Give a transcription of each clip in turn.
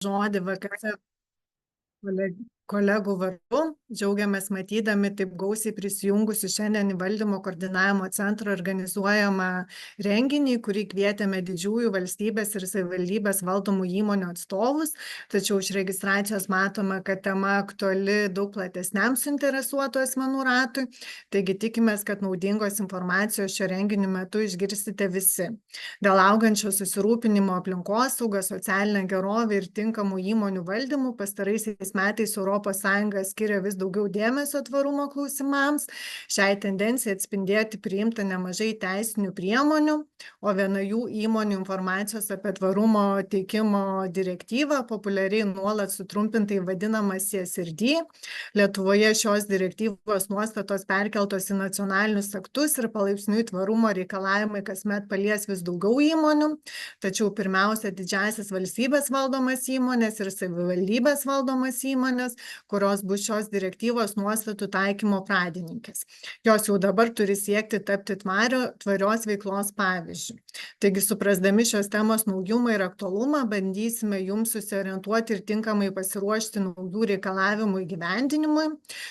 žodį VKC kolegų vardu. Džiaugiamės matydami taip gausiai prisijungusi šiandien į valdymo koordinavimo centro organizuojamą renginį, kurį kvietėme didžiųjų valstybės ir savivaldybės valdomų įmonių atstovus. Tačiau iš registracijos matome, kad tema aktuali daug platesniam suinteresuotų asmenų ratui. Taigi tikimės, kad naudingos informacijos šio renginio metu išgirsite visi. Dėl augančio susirūpinimo aplinkosauga, socialinė gerovė ir tinkamų įmonių valdymų pastaraisiais metais ES skiria vis daugiau dėmesio tvarumo klausimams. Šiai tendencijai atspindėti priimta nemažai teisinių priemonių, o viena jų įmonių informacijos apie tvarumo teikimo direktyvą, populiariai nuolat sutrumpintai vadinama CSRD. Lietuvoje šios direktyvos nuostatos perkeltos į nacionalinius aktus ir palaipsniui tvarumo reikalavimai kasmet palies vis daugiau įmonių, tačiau pirmiausia didžiausias valstybės valdomas įmonės ir savivaldybės valdomas įmonės, kurios bus šios direktyvos nuostatų taikymo pradininkės. Jos jau dabar turi siekti tapti tvarios veiklos pavyzdžiu. Taigi, suprasdami šios temos naujumą ir aktualumą, bandysime jums susiorientuoti ir tinkamai pasiruošti naujų reikalavimų įgyvendinimui.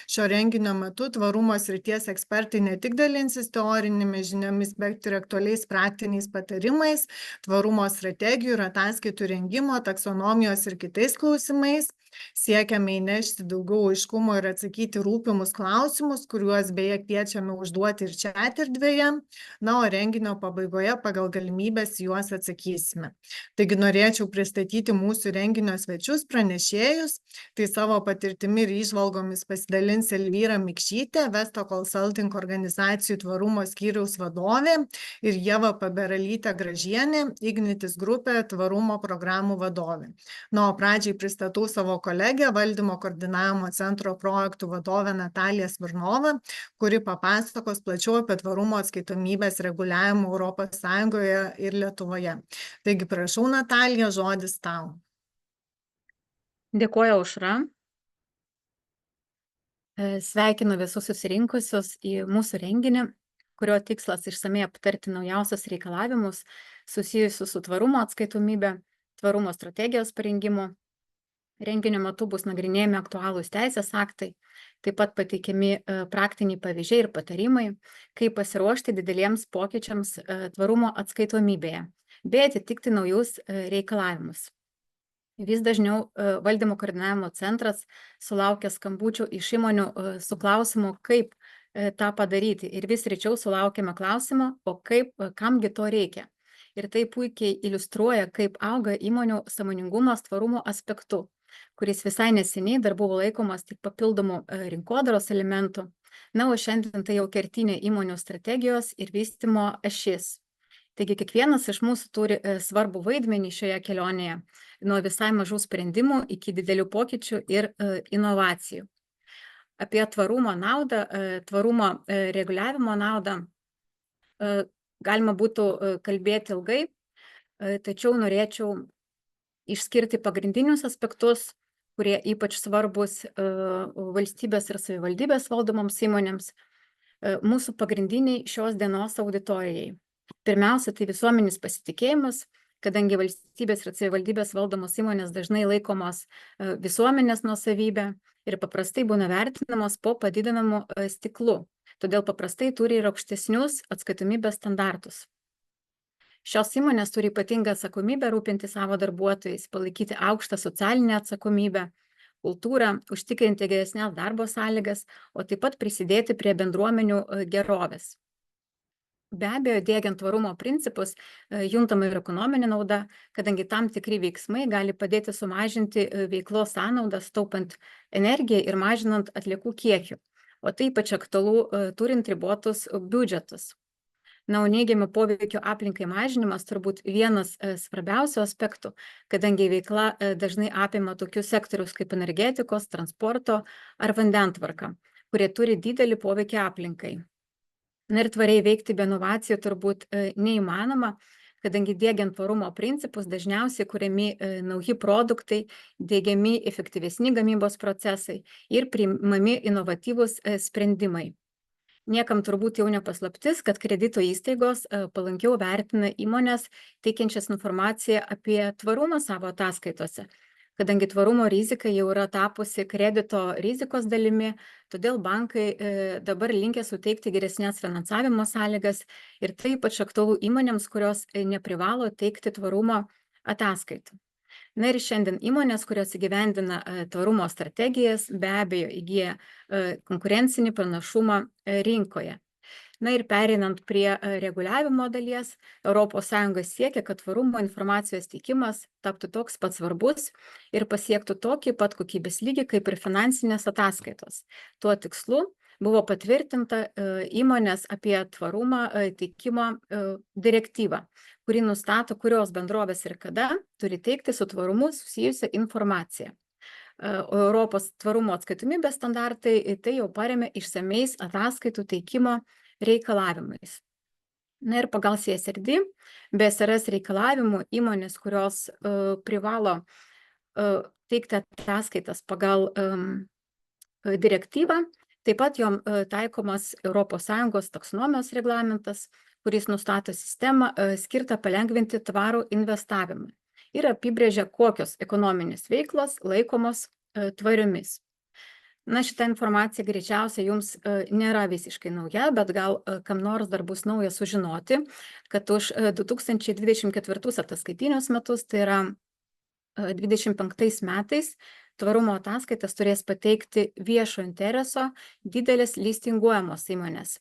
Šio renginio metu tvarumo srities ekspertai ne tik dalinsis teorinėmis žiniomis, bet ir aktualiais praktiniais patarimais, tvarumo strategijų ir ataskaitų rengimo, taksonomijos ir kitais klausimais. Siekiame įnešti daugiau aiškumo ir atsakyti rūpimus klausimus, kuriuos beje kviečiame užduoti ir chat erdvėje. Na, o renginio pabaigoje pagal galimybės juos atsakysime. Taigi norėčiau pristatyti mūsų renginio svečius, pranešėjus. Tai savo patirtimi ir įžvalgomis pasidalins Elvyra Mikšytė, Vesto Consulting organizacijų tvarumo skyriaus vadovė, ir Ieva Paberalytė Gražienė, Ignitis grupė tvarumo programų vadovė. Na, o pradžiai pristatau savo kolegę, valdymo koordinavimo centro projektų vadovę Nataliją Smirnovą, kuri papasakos plačiau apie tvarumo atskaitomybės reguliavimą ES ir Lietuvoje. Taigi prašau, Natalija, žodis tau. Dėkuoju, Aušra. Sveikinu visus susirinkusius į mūsų renginį, kurio tikslas išsamei aptarti naujausius reikalavimus susijusius su tvarumo atskaitomybė, tvarumo strategijos parengimu. Renginio metu bus nagrinėjami aktualūs teisės aktai, taip pat pateikiami praktiniai pavyzdžiai ir patarimai, kaip pasiruošti dideliems pokyčiams tvarumo atskaitomybėje, bei atitikti naujus reikalavimus. Vis dažniau valdymo koordinavimo centras sulaukia skambučių iš įmonių su klausimu, kaip tą padaryti, ir vis rečiau sulaukiame klausimo, o kamgi to reikia. Ir tai puikiai iliustruoja, kaip auga įmonių sąmoningumas tvarumo aspektu, kuris visai neseniai dar buvo laikomas tik papildomų rinkodaros elementų. Na, o šiandien tai jau kertinė įmonių strategijos ir vystymo ašis. Taigi kiekvienas iš mūsų turi svarbų vaidmenį šioje kelionėje, nuo visai mažų sprendimų iki didelių pokyčių ir inovacijų. Apie tvarumo naudą, tvarumo reguliavimo naudą galima būtų kalbėti ilgai, tačiau norėčiau išskirti pagrindinius aspektus, kurie ypač svarbus valstybės ir savivaldybės valdomoms įmonėms, mūsų pagrindiniai šios dienos auditorijai. Pirmiausia, tai visuomenės pasitikėjimas, kadangi valstybės ir savivaldybės valdomos įmonės dažnai laikomos visuomenės nuosavybė ir paprastai būna vertinamos po padidinamu stiklu, todėl paprastai turi ir aukštesnius atskaitomybės standartus. Šios įmonės turi ypatingą atsakomybę rūpinti savo darbuotojais, palaikyti aukštą socialinę atsakomybę, kultūrą, užtikrinti geresnės darbo sąlygas, o taip pat prisidėti prie bendruomenių gerovės. Be abejo, diegiant tvarumo principus, juntama ir ekonominė nauda, kadangi tam tikri veiksmai gali padėti sumažinti veiklos sąnaudas, taupant energiją ir mažinant atliekų kiekių, o tai ypač aktualu turint ribotus biudžetus. Na, o neigiamų poveikio aplinkai mažinimas turbūt vienas svarbiausių aspektų, kadangi veikla dažnai apima tokius sektorius kaip energetikos, transporto ar vandentvarka, kurie turi didelį poveikį aplinkai. Na ir tvariai veikti be inovacijų turbūt neįmanoma, kadangi diegiant tvarumo principus dažniausiai kuriami nauji produktai, diegiami efektyvesni gamybos procesai ir priimami inovatyvūs sprendimai. Niekam turbūt jau nepaslaptis, kad kredito įstaigos palankiau vertina įmonės teikiančias informaciją apie tvarumą savo ataskaitose, kadangi tvarumo rizika jau yra tapusi kredito rizikos dalimi, todėl bankai dabar linkę suteikti geresnės finansavimo sąlygas ir tai ypač aktualu įmonėms, kurios neprivalo teikti tvarumo ataskaitų. Na ir šiandien įmonės, kurios įgyvendina tvarumo strategijas, be abejo įgyja konkurencinį pranašumą rinkoje. Na ir pereinant prie reguliavimo dalies, ES siekia, kad tvarumo informacijos teikimas taptų toks pat svarbus ir pasiektų tokį pat kokybės lygį kaip ir finansinės ataskaitos. Tuo tikslu buvo patvirtinta įmonės apie tvarumą teikimo direktyvą, kuri nustato, kurios bendrovės ir kada turi teikti su tvarumu susijusią informaciją. O Europos tvarumo atskaitomybės standartai tai jau paremia išsamiais ataskaitų teikimo reikalavimais. Na ir pagal CSRD, BSRS reikalavimų įmonės, kurios privalo teikti ataskaitas pagal direktyvą, taip pat jom taikomas ES taksonomijos reglamentas, kuris nustato sistemą skirtą palengvinti tvarų investavimą ir apibrėžia, kokios ekonominės veiklos laikomos tvariomis. Na, šita informacija greičiausiai jums nėra visiškai nauja, bet gal kam nors dar bus nauja sužinoti, kad už 2024 ataskaitinius metus, tai yra 2025 metais, tvarumo ataskaitas turės pateikti viešo intereso didelės listinguojamos įmonės.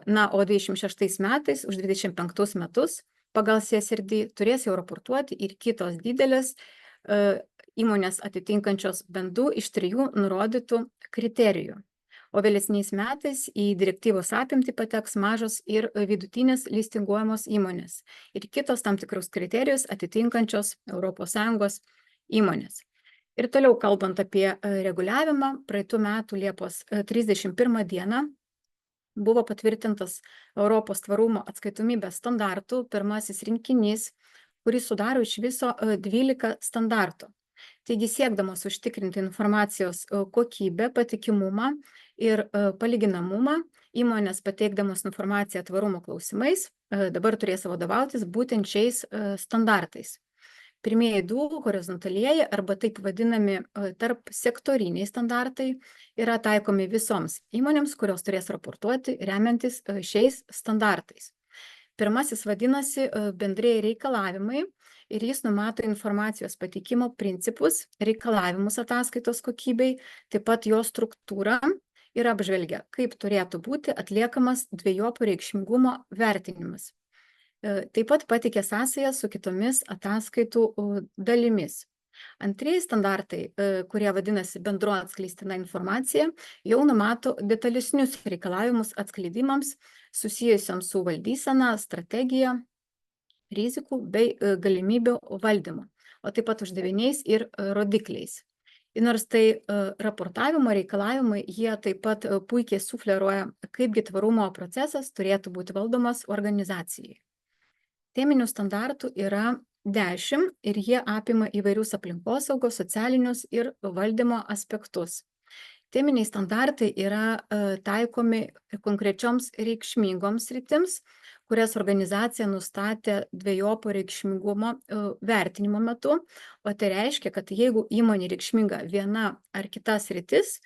Na, o 2026 metais, už 2025 metus, pagal CSRD turės jau raportuoti ir kitos didelės įmonės atitinkančios bent 2 iš 3 nurodytų kriterijų. O vėlesniais metais į direktyvos apimtį pateks mažos ir vidutinės listinguojamos įmonės ir kitos tam tikrus kriterijus atitinkančios ES įmonės. Ir toliau kalbant apie reguliavimą, praeitų metų Liepos 31 dieną buvo patvirtintas Europos tvarumo atskaitomybės standartų pirmasis rinkinys, kuris sudaro iš viso 12 standartų. Taigi siekdamos užtikrinti informacijos kokybę, patikimumą ir palyginamumą, įmonės pateikdamos informaciją tvarumo klausimais dabar turės vadovautis būtent šiais standartais. Pirmieji 2 horizontalieji arba taip vadinami tarp sektoriniai standartai yra taikomi visoms įmonėms, kurios turės raportuoti remiantis šiais standartais. Pirmasis vadinasi bendrieji reikalavimai ir jis numato informacijos pateikimo principus, reikalavimus ataskaitos kokybei, taip pat jo struktūrą ir apžvelgia, kaip turėtų būti atliekamas dvejopų reikšmingumo vertinimas. Taip pat pateikia sąsajas su kitomis ataskaitų dalimis. Antrieji standartai, kurie vadinasi bendro atskleistina informacija, jau numato detalesnius reikalavimus atskleidimams susijusiams su valdysena, strategija, rizikų bei galimybių valdymu, o taip pat uždaviniais ir rodikliais. Ir nors tai raportavimo reikalavimai, jie taip pat puikiai sufleruoja, kaipgi tvarumo procesas turėtų būti valdomas organizacijai. Teminių standartų yra 10 ir jie apima įvairius aplinkosaugos, socialinius ir valdymo aspektus. Teminiai standartai yra taikomi konkrečioms reikšmingoms sritims, kurias organizacija nustatė dvejopo reikšmingumo vertinimo metu, o tai reiškia, kad jeigu įmonė reikšminga viena ar kita sritis,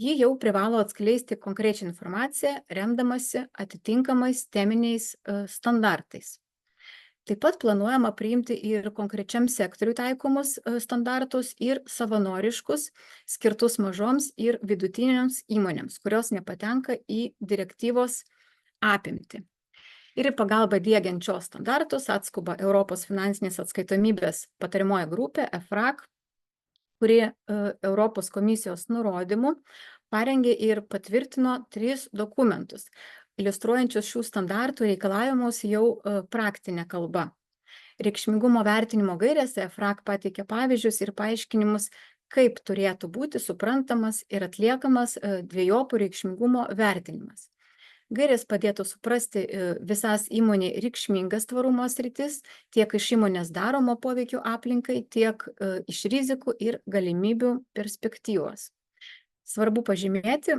ji jau privalo atskleisti konkrečią informaciją, remdamasi atitinkamais teminiais standartais. Taip pat planuojama priimti ir konkrečiam sektoriui taikomus standartus ir savanoriškus, skirtus mažoms ir vidutinėms įmonėms, kurios nepatenka į direktyvos apimtį. Ir į pagalbą diegiant šios standartus atskuba Europos finansinės atskaitomybės patariamoji grupė EFRAG, kuri Europos komisijos nurodymu parengė ir patvirtino 3 dokumentus, iliustruojančius šių standartų reikalavimus jau praktinė kalba. Reikšmingumo vertinimo gairėse EFRAG pateikė pavyzdžius ir paaiškinimus, kaip turėtų būti suprantamas ir atliekamas dvejopų reikšmingumo vertinimas. Gairės padėtų suprasti visas įmonė reikšmingas tvarumo sritis, tiek iš įmonės daromo poveikio aplinkai, tiek iš rizikų ir galimybių perspektyvos. Svarbu pažymėti,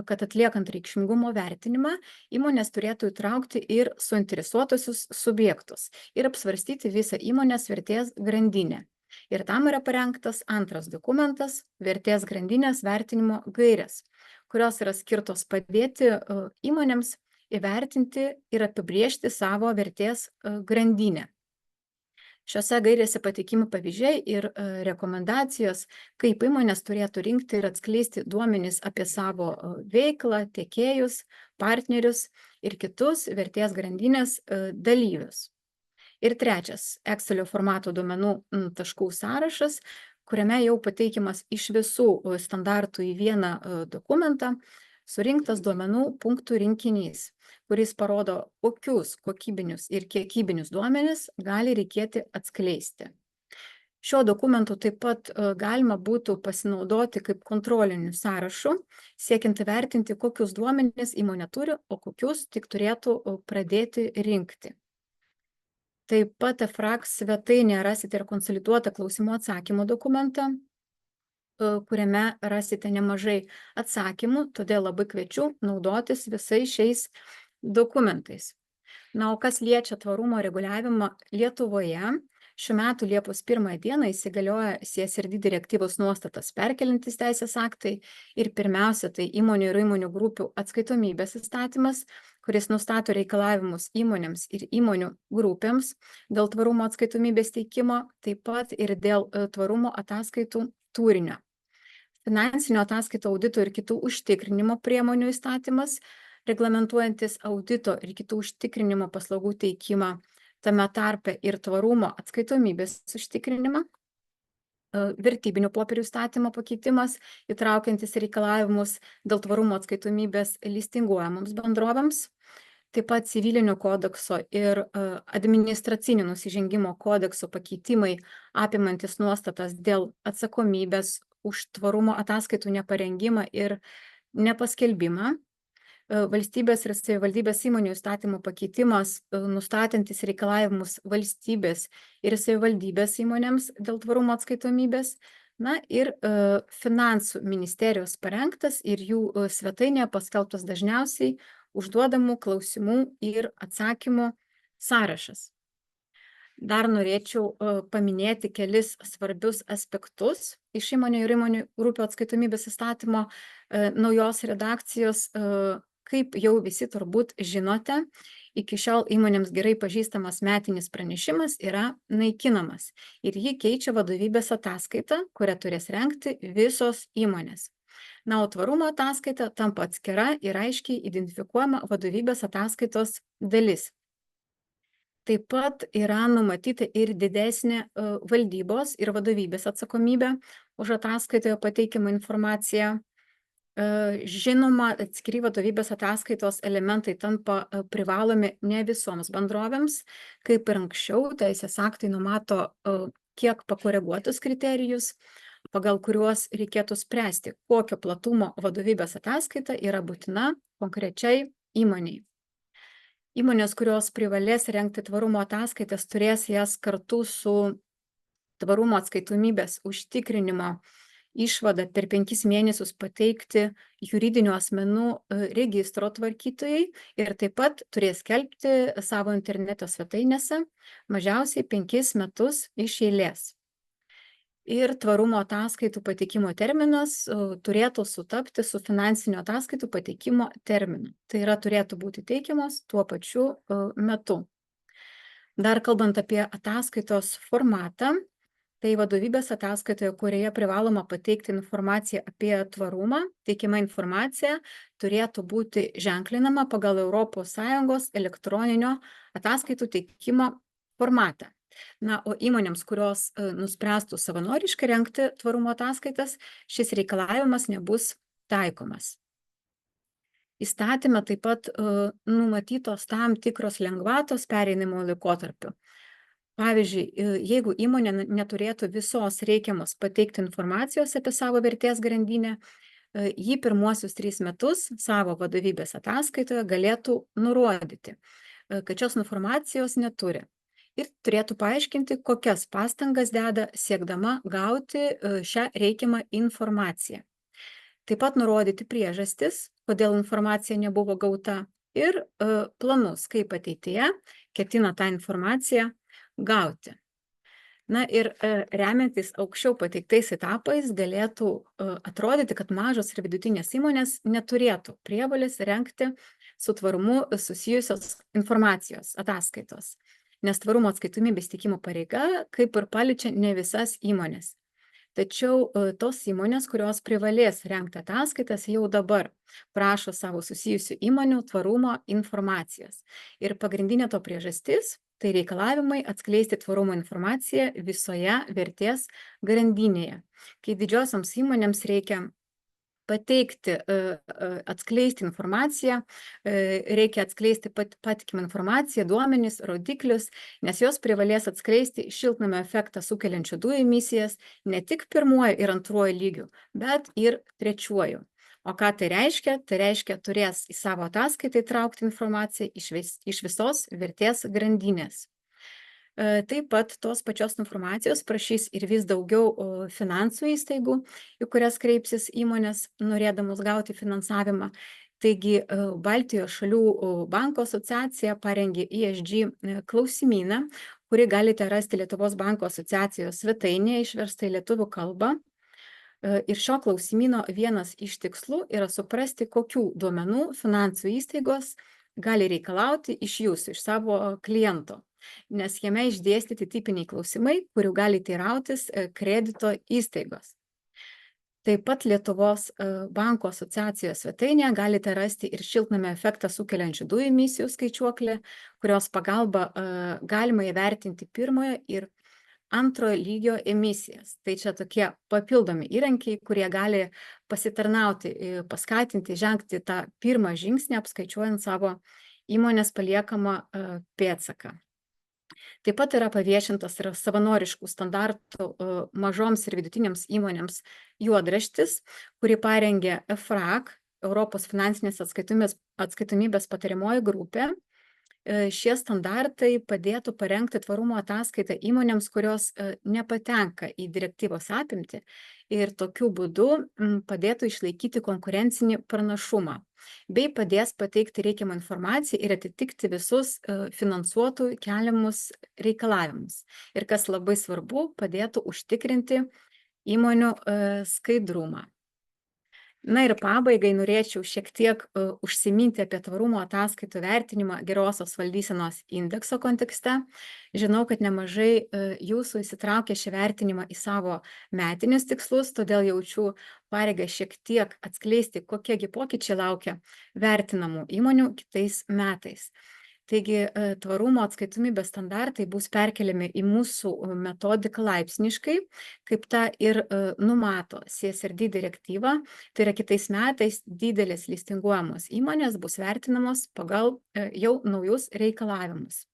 kad atliekant reikšmingumo vertinimą, įmonės turėtų įtraukti ir suinteresuotusius subjektus ir apsvarstyti visą įmonės vertės grandinę. Ir tam yra parengtas antras dokumentas - vertės grandinės vertinimo gairės, kurios yra skirtos padėti įmonėms įvertinti ir apibriežti savo vertės grandinę. Šiose gairėse pateikimi pavyzdžiai ir rekomendacijos, kaip įmonės turėtų rinkti ir atskleisti duomenis apie savo veiklą, tiekėjus, partnerius ir kitus vertės grandinės dalyvius. Ir trečias - Excelio formato duomenų taškų sąrašas, kuriame jau pateikiamas iš visų standartų į vieną dokumentą surinktas duomenų punktų rinkinys, kuris parodo, kokius kokybinius ir kiekybinius duomenis gali reikėti atskleisti. Šiuo dokumentu taip pat galima būtų pasinaudoti kaip kontroliniu sąrašu, siekiant įvertinti, kokius duomenis įmonė turi, o kokius tik turėtų pradėti rinkti. Taip pat EFRAG svetainėje rasite ir konsoliduotą klausimų atsakymų dokumentą, kuriame rasite nemažai atsakymų, todėl labai kviečiu naudotis visais šiais dokumentais. Na, o kas liečia tvarumo reguliavimą Lietuvoje, šių metų Liepos 1 dieną įsigalioja CSRD direktyvos nuostatas perkeliantys teisės aktai ir pirmiausia, tai įmonių ir įmonių grupių atskaitomybės įstatymas, kuris nustato reikalavimus įmonėms ir įmonių grupėms dėl tvarumo atskaitomybės teikimo, taip pat ir dėl tvarumo ataskaitų turinio. Finansinio ataskaitų audito ir kitų užtikrinimo priemonių įstatymas, reglamentuojantis audito ir kitų užtikrinimo paslaugų teikimą, tame tarpe ir tvarumo atskaitomybės užtikrinimą, vertybinių popierių įstatymo pakeitimas, įtraukiantis reikalavimus dėl tvarumo atskaitomybės listinguojamoms bendrovėms, taip pat civilinio kodekso ir administracinių nusižengimo kodekso pakeitimai apimantis nuostatas dėl atsakomybės už tvarumo ataskaitų neparengimą ir nepaskelbimą, valstybės ir savivaldybės įmonių įstatymų pakeitimas, nustatantis reikalavimus valstybės ir savivaldybės įmonėms dėl tvarumo atskaitomybės, na ir finansų ministerijos parengtas ir jų svetainėje paskelbtas dažniausiai užduodamų klausimų ir atsakymų sąrašas. Dar norėčiau paminėti kelis svarbius aspektus iš įmonių ir įmonių grupių atskaitomybės įstatymo naujos redakcijos. Kaip jau visi turbūt žinote, iki šiol įmonėms gerai pažįstamas metinis pranešimas yra naikinamas ir jį keičia vadovybės ataskaita, kurią turės rengti visos įmonės. Na, o tvarumo ataskaita tampa atskira ir aiškiai identifikuojama vadovybės ataskaitos dalis. Taip pat yra numatyta ir didesnė valdybos ir vadovybės atsakomybė už ataskaitoje pateikiamą informaciją. Žinoma, atskiri vadovybės ataskaitos elementai tampa privalomi ne visoms bendrovėms, kaip ir anksčiau, teisės aktai numato kiek pakoreguotus kriterijus, pagal kuriuos reikėtų spręsti, kokio platumo vadovybės ataskaita yra būtina konkrečiai įmoniai. Įmonės, kurios privalės rengti tvarumo ataskaitas, turės jas kartu su tvarumo atskaitomybės užtikrinimo išvada per 5 mėnesius pateikti juridinių asmenų registro tvarkytojai ir taip pat turės skelbti savo interneto svetainėse mažiausiai 5 metus iš eilės. Ir tvarumo ataskaitų pateikimo terminas turėtų sutapti su finansinio ataskaitų pateikimo terminu. Tai yra, turėtų būti teikiamos tuo pačiu metu. Dar kalbant apie ataskaitos formatą, tai vadovybės ataskaitoje, kurioje privaloma pateikti informaciją apie tvarumą, teikiama informacija turėtų būti ženklinama pagal ES elektroninio ataskaitų teikimo formatą. Na, o įmonėms, kurios nuspręstų savanoriškai rengti tvarumo ataskaitas, šis reikalavimas nebus taikomas. Įstatyme taip pat numatytos tam tikros lengvatos pereinamo laikotarpiu. Pavyzdžiui, jeigu įmonė neturėtų visos reikiamos pateikti informacijos apie savo vertės grandinę, ji pirmuosius 3 metus savo vadovybės ataskaitoje galėtų nurodyti, kad šios informacijos neturi. Ir turėtų paaiškinti, kokias pastangas deda siekdama gauti šią reikiamą informaciją. Taip pat nurodyti priežastis, kodėl informacija nebuvo gauta ir planus, kaip ateityje ketina tą informaciją gauti. Na ir remiantis aukščiau pateiktais etapais galėtų atrodyti, kad mažos ir vidutinės įmonės neturėtų prievolės rengti su tvarumu susijusios informacijos ataskaitos, nes tvarumo atskaitomybės teikimo pareiga kaip ir paliečia ne visas įmonės. Tačiau tos įmonės, kurios privalės rengti ataskaitas, jau dabar prašo savo susijusių įmonių tvarumo informacijos. Ir pagrindinė to priežastis – tai reikalavimai atskleisti tvarumo informaciją visoje vertės grandinėje. Kai didžiosioms įmonėms reikia pateikti, atskleisti informaciją, reikia atskleisti patikimą informaciją, duomenis, rodiklius, nes jos privalės atskleisti šiltnamio efektą sukeliančių dujų emisijas ne tik pirmuoju ir antruoju lygiu, bet ir trečiuoju. O ką tai reiškia? Tai reiškia, turės į savo ataskaitą įtraukti informaciją iš visos vertės grandinės. Taip pat tos pačios informacijos prašys ir vis daugiau finansų įstaigų, į kurias kreipsis įmonės, norėdamos gauti finansavimą. Taigi Baltijos šalių banko asociacija parengė ESG klausimyną, kurį galite rasti Lietuvos banko asociacijos svetainėje išverstą į lietuvių kalbą. Ir šio klausimyno vienas iš tikslų yra suprasti, kokių duomenų finansų įstaigos gali reikalauti iš jūsų, iš savo kliento, nes jame išdėstyti tipiniai klausimai, kurių gali teirautis kredito įstaigos. Taip pat Lietuvos banko asociacijos svetainėje galite rasti ir šiltnamio efektą sukeliančių dujų emisijų skaičiuoklę, kurios pagalba galima įvertinti pirmojo ir antrojo lygio emisijas. Tai čia tokie papildomi įrankiai, kurie gali pasitarnauti, paskatinti, žengti tą pirmą žingsnį, apskaičiuojant savo įmonės paliekamą pėdsaką. Taip pat yra paviešintas ir savanoriškų standartų mažoms ir vidutinėms įmonėms juodraštis, kurį parengė EFRAG, Europos finansinės atskaitomybės patariamoji grupė. Šie standartai padėtų parengti tvarumo ataskaitą įmonėms, kurios nepatenka į direktyvos apimtį ir tokiu būdu padėtų išlaikyti konkurencinį pranašumą, bei padės pateikti reikiamą informaciją ir atitikti visus finansuotojų keliamus reikalavimus. Ir kas labai svarbu, padėtų užtikrinti įmonių skaidrumą. Na ir pabaigai norėčiau šiek tiek užsiminti apie tvarumo ataskaitų vertinimą gerosios valdysenos indekso kontekste. Žinau, kad nemažai jūsų įsitraukė šį vertinimą į savo metinius tikslus, todėl jaučiu pareigą šiek tiek atskleisti, kokiegi pokyčiai laukia vertinamų įmonių kitais metais. Taigi tvarumo atskaitomybės standartai bus perkeliami į mūsų metodiką laipsniškai, kaip tą ir numato CSRD direktyva. Tai yra kitais metais didelės listinguojamos įmonės bus vertinamos pagal jau naujus reikalavimus.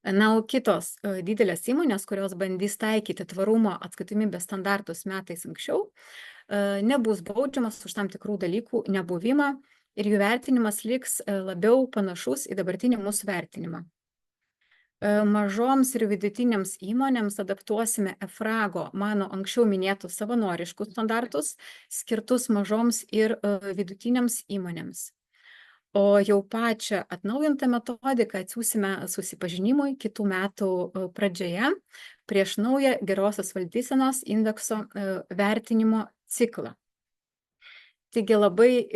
Na, o kitos didelės įmonės, kurios bandys taikyti tvarumo atskaitomybės standartus metais anksčiau, nebus baudžiamas už tam tikrų dalykų nebuvimą, ir jų vertinimas liks labiau panašus į dabartinį mūsų vertinimą. Mažoms ir vidutinėms įmonėms adaptuosime EFRAGO, mano anksčiau minėtus savanoriškus standartus, skirtus mažoms ir vidutinėms įmonėms. O jau pačią atnaujintą metodiką atsiųsime susipažinimui kitų metų pradžioje prieš naują gerosios valdysenos indekso vertinimo ciklą. Taigi labai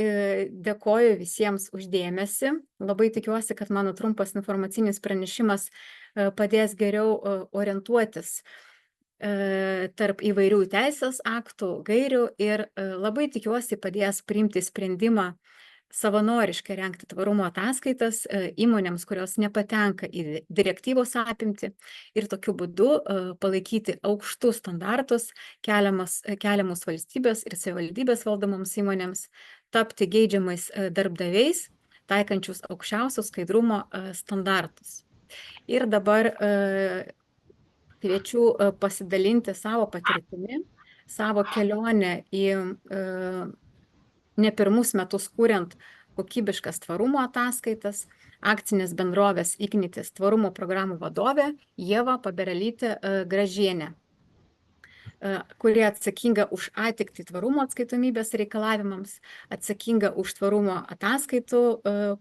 dėkoju visiems už dėmesį. Labai tikiuosi, kad mano trumpas informacinis pranešimas padės geriau orientuotis tarp įvairių teisės aktų, gairių ir labai tikiuosi padės priimti sprendimą savanoriškai rengti tvarumo ataskaitas įmonėms, kurios nepatenka į direktyvos apimtį ir tokiu būdu palaikyti aukštus standartus keliamus valstybės ir savivaldybės valdomoms įmonėms, tapti geidžiamais darbdaviais, taikančius aukščiausius skaidrumo standartus. Ir dabar kviečiu pasidalinti savo patirtimi, savo kelionę į ne pirmus metus kuriant kokybiškas tvarumo ataskaitas, akcinės bendrovės Ignitis tvarumo programų vadovė Ieva Paberalytė Gražienė, kuri atsakinga už atitikti tvarumo atskaitomybės reikalavimams, atsakinga už tvarumo ataskaitų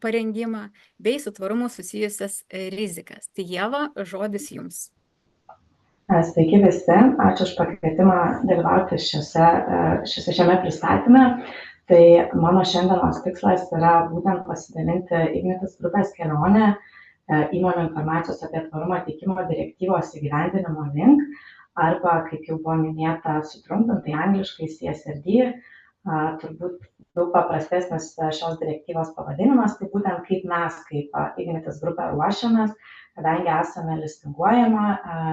parengimą bei su tvarumu susijusias rizikas. Tai Ieva, žodis jums. Sveiki visi, ačiū už pakvietimą dalyvauti šiame pristatyme. Tai mano šiandienos tikslas yra būtent pasidalinti Ignitis grupės kelionę įmonių informacijos apie tvarumą teikimo direktyvos įgyvendinimo link, arba, kaip jau buvo minėta, sutrumpintai angliškai CSRD, turbūt daug paprastesnis šios direktyvos pavadinimas, tai būtent kaip mes, kaip Ignitis grupė ruošiamės, kadangi esame listinguojama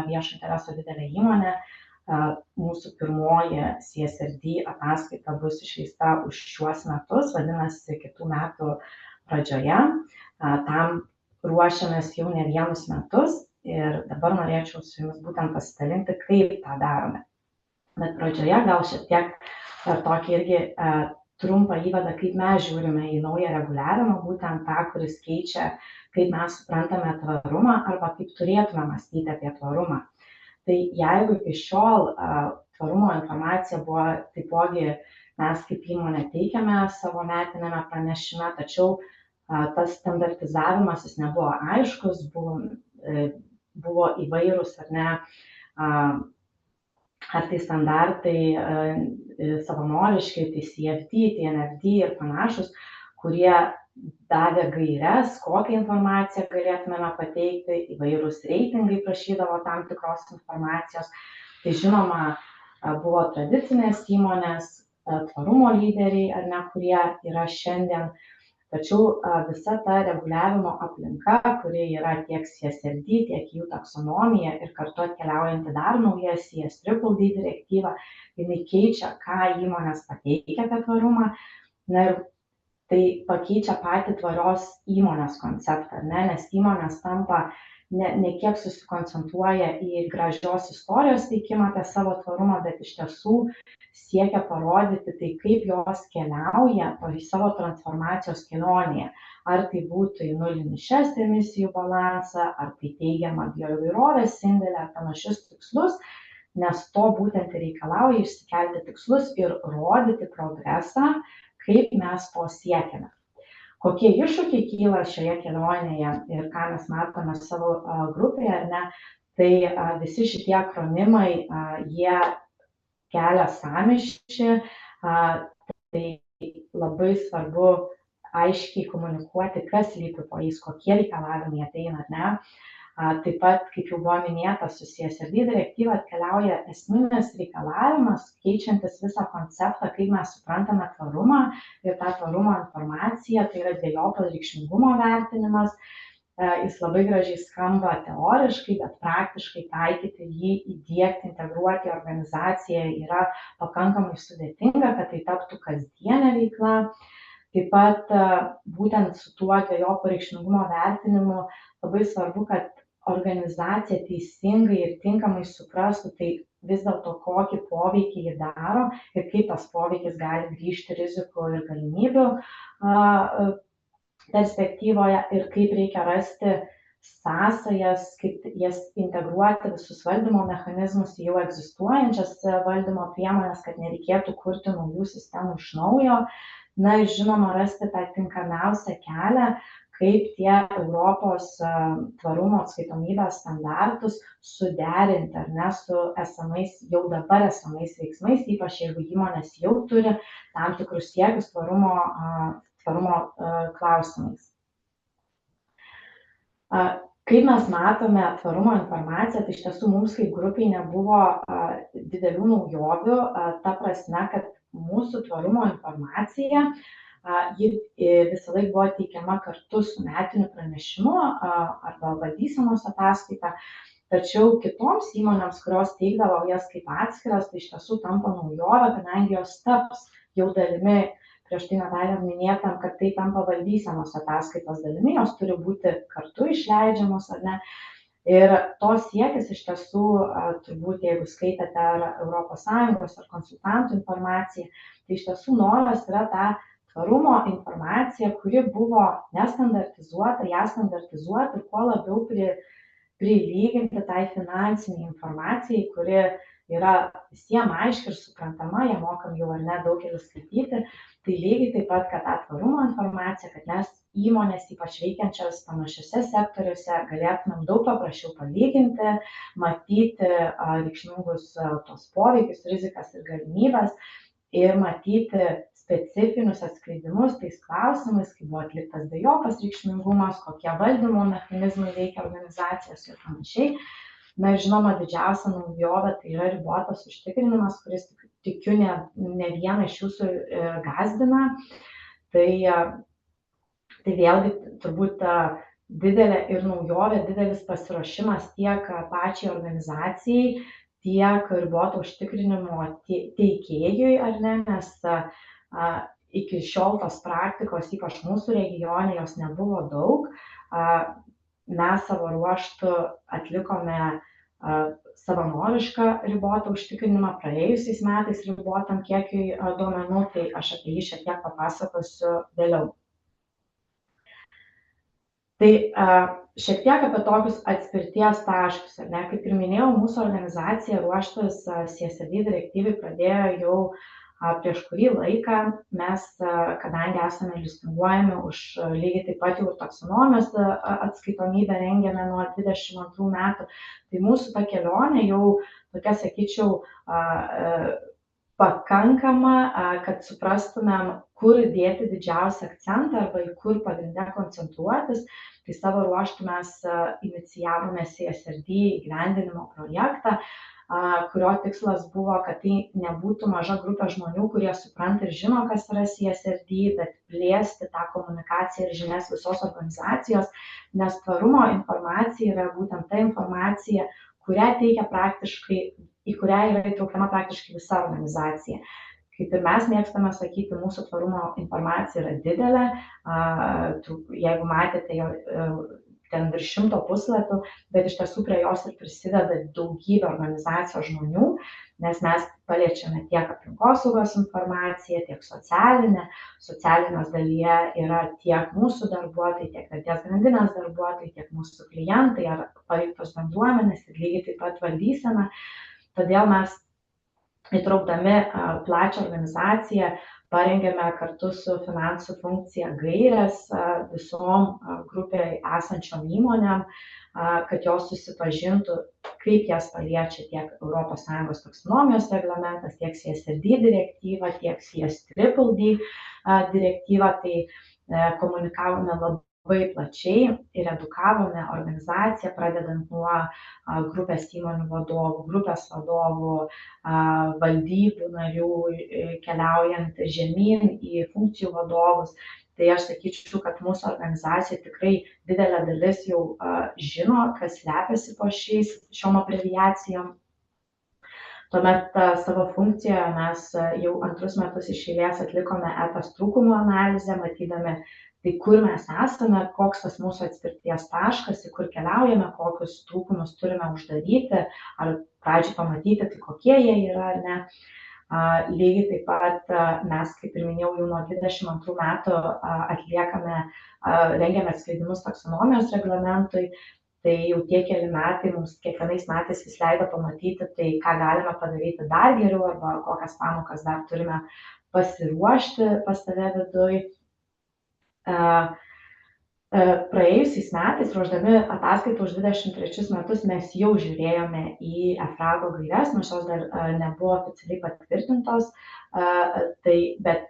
viešo intereso didelė įmonė, mūsų pirmoji CSRD ataskaita bus išleista už šiuos metus, vadinasi, kitų metų pradžioje. Tam ruošiamės jau ne vienus metus ir dabar norėčiau su jumis būtent pasidalinti, kaip tą darome. Bet pradžioje gal šiek tiek tokį irgi trumpą įvadą, kaip mes žiūrime į naują reguliavimą, būtent tą, kuris keičia, kaip mes suprantame tvarumą arba kaip turėtume mąstyti apie tvarumą. Tai jeigu iki šiol tvarumo informacija buvo taipogi mes kaip įmonė teikiame savo metinėme pranešime, tačiau tas standartizavimas jis nebuvo aiškus, buvo įvairūs ar ne, ar tai standartai savanoriški, tai CFD, tai NFD ir panašus, kurie davė gaires, kokią informaciją galėtumėme pateikti, įvairūs reitingai prašydavo tam tikros informacijos. Tai žinoma, buvo tradicinės įmonės, tvarumo lyderiai, ar ne, kurie yra šiandien. Tačiau visa ta reguliavimo aplinka, kuri yra tiek CSRD, tiek jų taksonomija ir kartu atkeliaujanti dar nauja CS-DD direktyva, jinai keičia, ką įmonės pateikia apie tvarumą. Na ir tai pakeičia patį tvarios įmonės konceptą, nes įmonės tampa ne kiek susikoncentruoja į gražios istorijos teikimą apie savo tvarumą, bet iš tiesų siekia parodyti tai, kaip jos keliauja į savo transformacijos kelionėje. Ar tai būtų į nulinį šest emisijų balansą, ar tai teigiama bioįvairovės indėlį, ar panašius tikslus, nes to būtent reikalauja išsikelti tikslus ir rodyti progresą, kaip mes to siekiame. Kokie iššūkiai kyla šioje kelionėje ir ką mes matome savo grupėje, ar ne, tai visi šitie akronimai, jie kelia sąmyšį, tai labai svarbu aiškiai komunikuoti, kas slypi po jais, kokie reikalavimai ateina, ar ne. Taip pat, kaip jau buvo minėta, su CSRD direktyva atkeliauja esminis reikalavimas, keičiantis visą konceptą, kaip mes suprantame tvarumą ir tą tvarumo informaciją, tai yra dvejopo reikšmingumo vertinimas. Jis labai gražiai skamba teoriškai, bet praktiškai taikyti jį, įdiegti, integruoti į organizaciją yra pakankamai sudėtinga, kad tai taptų kasdienė veikla. Taip pat būtent su tuo dvejopo reikšmingumo vertinimu labai svarbu, kad organizacija teisingai ir tinkamai suprastų, tai vis dėlto kokį poveikį jį daro ir kaip tas poveikis gali grįžti rizikų ir galimybių perspektyvoje ir kaip reikia rasti sąsajas, kaip jas integruoti visus valdymo mechanizmus į jau egzistuojančias valdymo priemonės, kad nereikėtų kurti naujų sistemų iš naujo. Na ir žinoma, rasti tą tinkamiausią kelią, kaip tie Europos tvarumo atskaitomybės standartus suderinti, ar ne, su jau dabar esamais veiksmais, ypač jeigu įmonės jau turi tam tikrus siekius tvarumo klausimais. Kaip mes matome tvarumo informaciją, tai iš tiesų mums kaip grupiai nebuvo didelių naujovių, ta prasme, kad mūsų tvarumo informacija ji visą laiką buvo teikiama kartu su metiniu pranešimu arba valdysenos ataskaita, tačiau kitoms įmonėms, kurios teikdavo jas kaip atskiras, tai iš tiesų tampa naujovė, kadangi jos taps jau dalimi, prieš tai Natalija minėtam, kad tai tampa valdysenos ataskaitos dalimi, jos turi būti kartu išleidžiamos, ar ne. Ir tos siekis iš tiesų, turbūt jeigu skaitėte ar ES ar konsultantų informaciją, tai iš tiesų noras yra tą tvarumo informacija, kuri buvo nestandartizuota, ją standartizuoti ir kuo labiau prilyginti tai finansiniai informacijai, kuri yra visiems aiški ir suprantama, ją mokam jau ar ne daugelis skaityti, tai lygiai taip pat, kad tą tvarumo informaciją, kad mes įmonės, ypač veikiančios panašiose sektoriuose, galėtumėm daug paprasčiau palyginti, matyti reikšmingus tos poveikius, rizikas ir galimybės ir matyti specifinius atskleidimus tais klausimais, kaip buvo atliktas dvejopas reikšmingumas, kokie valdymo mechanizmai veikia organizacijos ir panašiai. Na ir žinoma, didžiausia naujovė tai yra ribotas užtikrinimas, kuris tikiu ne vieną iš jūsų gąsdina. Tai vėlgi turbūt didelė ir naujovė, didelis pasiruošimas tiek pačiai organizacijai, tiek riboto užtikrinimo teikėjui, ar ne, nes iki šiol tos praktikos, ypač mūsų regione, jos nebuvo daug. Mes savo ruožtu atlikome savanorišką ribotą užtikrinimą praėjusiais metais ribotam kiekiui duomenų, tai aš apie jį šiek tiek papasakosiu vėliau. Tai šiek tiek apie tokius atspirties taškus. Kaip ir minėjau, mūsų organizacija ruoštis CSRD direktyvai pradėjo jau prieš kurį laiką. Mes, kadangi esame listinguojami už lygiai taip pat jau ir taksonomijos atskaitomybę rengiame nuo 22 metų, tai mūsų ta kelionė jau tokia, sakyčiau, pakankama, kad suprastumėm, kur dėti didžiausią akcentą arba į kur pagrinde koncentruotis. Tai savo ruožtu mes inicijavome CSRD įgyvendinimo projektą, kurio tikslas buvo, kad tai nebūtų maža grupė žmonių, kurie supranta ir žino, kas yra CSRD, bet plėsti tą komunikaciją ir žinias visos organizacijos, nes tvarumo informacija yra būtent ta informacija, kurią teikia praktiškai, į kurią yra įtraukiama praktiškai visa organizacija. Kaip ir mes mėgstame sakyti, mūsų tvarumo informacija yra didelė, jeigu matėte, ten virš 100 puslapių, bet iš tiesų prie jos ir prisideda daugybė organizacijos žmonių, nes mes paliečiame tiek aplinkosaugos informaciją, tiek socialinę. Socialinės dalyje yra tiek mūsų darbuotojai, tiek vertės grandinės darbuotojai, tiek mūsų klientai ar paveiktos bendruomenės ir lygiai taip pat valdysena. Todėl mes įtraukdami plačią organizaciją parengėme kartu su finansų funkcija gaires visom grupėje esančiom įmonėm, kad jos susipažintų, kaip jas paliečia tiek ES taksonomijos reglamentas, tiek CSRD direktyva, tiek CSDDD direktyva. Tai komunikavome labai plačiai ir edukavome organizaciją, pradedant nuo grupės įmonių vadovų, grupės vadovų, valdybų narių, keliaujant žemyn į funkcijų vadovus. Tai aš sakyčiau, kad mūsų organizacija tikrai didelė dalis jau žino, kas slepiasi po šiom abreviacijom. Tuomet savo funkcijoje mes jau 2 metus iš eilės atlikome ETAS trūkumų analizę, matydami, tai kur mes esame, koks tas mūsų atspirties taškas, į kur keliaujame, kokius trūkumus turime uždaryti, ar pradžiai pamatyti, tai kokie jie yra, ar ne. Lygiai taip pat mes, kaip ir minėjau, jau nuo 22 metų rengiame atskleidimus taksonomijos reglamentui, tai jau tie keli metai mums kiekvienais metais vis leido pamatyti, tai ką galime padaryti dar geriau arba kokias pamokas dar turime pasiruošti pas save viduj. Praėjusiais metais, ruošdami ataskaitą už 23 metus, mes jau žiūrėjome į EFRAGO gaires, nors jos dar nebuvo oficialiai patvirtintos, bet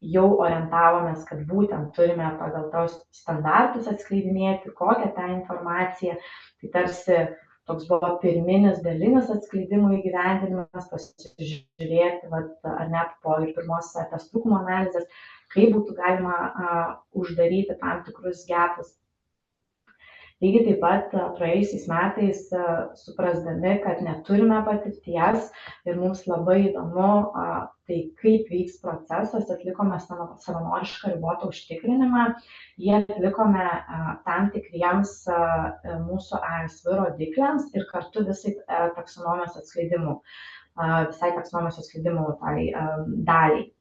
jau orientavomės, kad būtent turime pagal tos standartus atskleidinėti, kokią tą informaciją. Tai tarsi toks buvo pirminis dalinis atskleidimų įgyvendinimas, pasižiūrėti, ar net po ir pirmos ETAS trūkumo analizės, kaip būtų galima uždaryti tam tikrus gapus. Lygiai taip pat praėjusiais metais, suprasdami, kad neturime patirties ir mums labai įdomu, tai kaip vyks procesas, atlikome savanorišką ribotą užtikrinimą. Jį atlikome tam tikriems mūsų ASV rodikliams ir kartu visai taksonomijos atskleidimų tai daliai.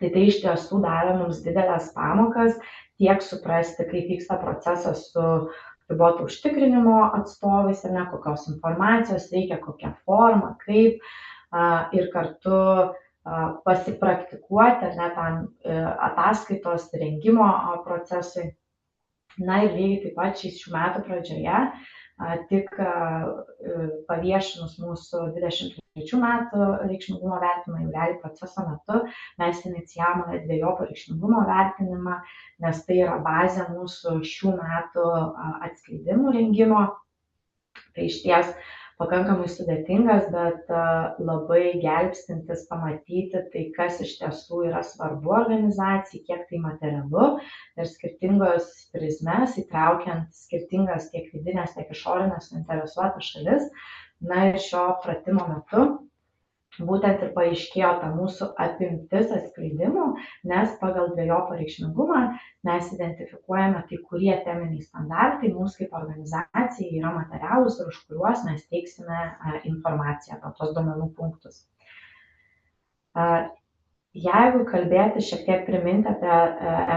Tai iš tiesų davė mums didelės pamokas, tiek suprasti, kaip vyksta procesas su riboto užtikrinimo atstovais, ar ne, kokios informacijos reikia, kokia forma, kaip, ir kartu pasipraktikuoti, ar ne, tam ataskaitos rengimo procesui. Na ir lygiai taip pat šių metų pradžioje, tik paviešinus mūsų 23 metų reikšmingumo vertinimą, jau realiai proceso metu, mes inicijavome dvejopą reikšmingumo vertinimą, nes tai yra bazė mūsų šių metų atskleidimų rengimo. Tai išties pakankamai sudėtingas, bet labai gelbstintis pamatyti tai, kas iš tiesų yra svarbu organizacijai, kiek tai materialu ir skirtingos prizmes, įtraukiant skirtingas tiek vidinės, tiek išorinės suinteresuotas šalis. Na ir šio pratimo metu būtent ir paaiškėjo ta mūsų apimtis atskleidimų, nes pagal dvejopą reikšmingumą mes identifikuojame, tai kurie teminiai standartai mums kaip organizacijai yra materialūs ir už kuriuos mes teiksime informaciją apie tos duomenų punktus. Jeigu kalbėti šiek tiek priminti apie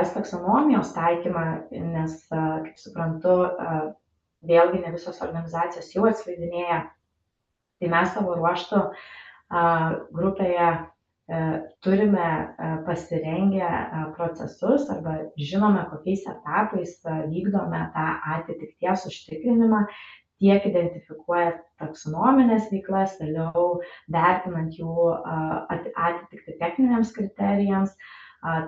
ES taksonomijos taikymą, nes, kaip suprantu, vėlgi ne visos organizacijos jau atskleidinėja, tai mes savo ruožtu grupėje turime pasirengę procesus arba žinome, kokiais etapais vykdome tą atitikties užtikrinimą, tiek identifikuoja taksonominės veiklas, vėliau vertinant jų atitikti techniniams kriterijams,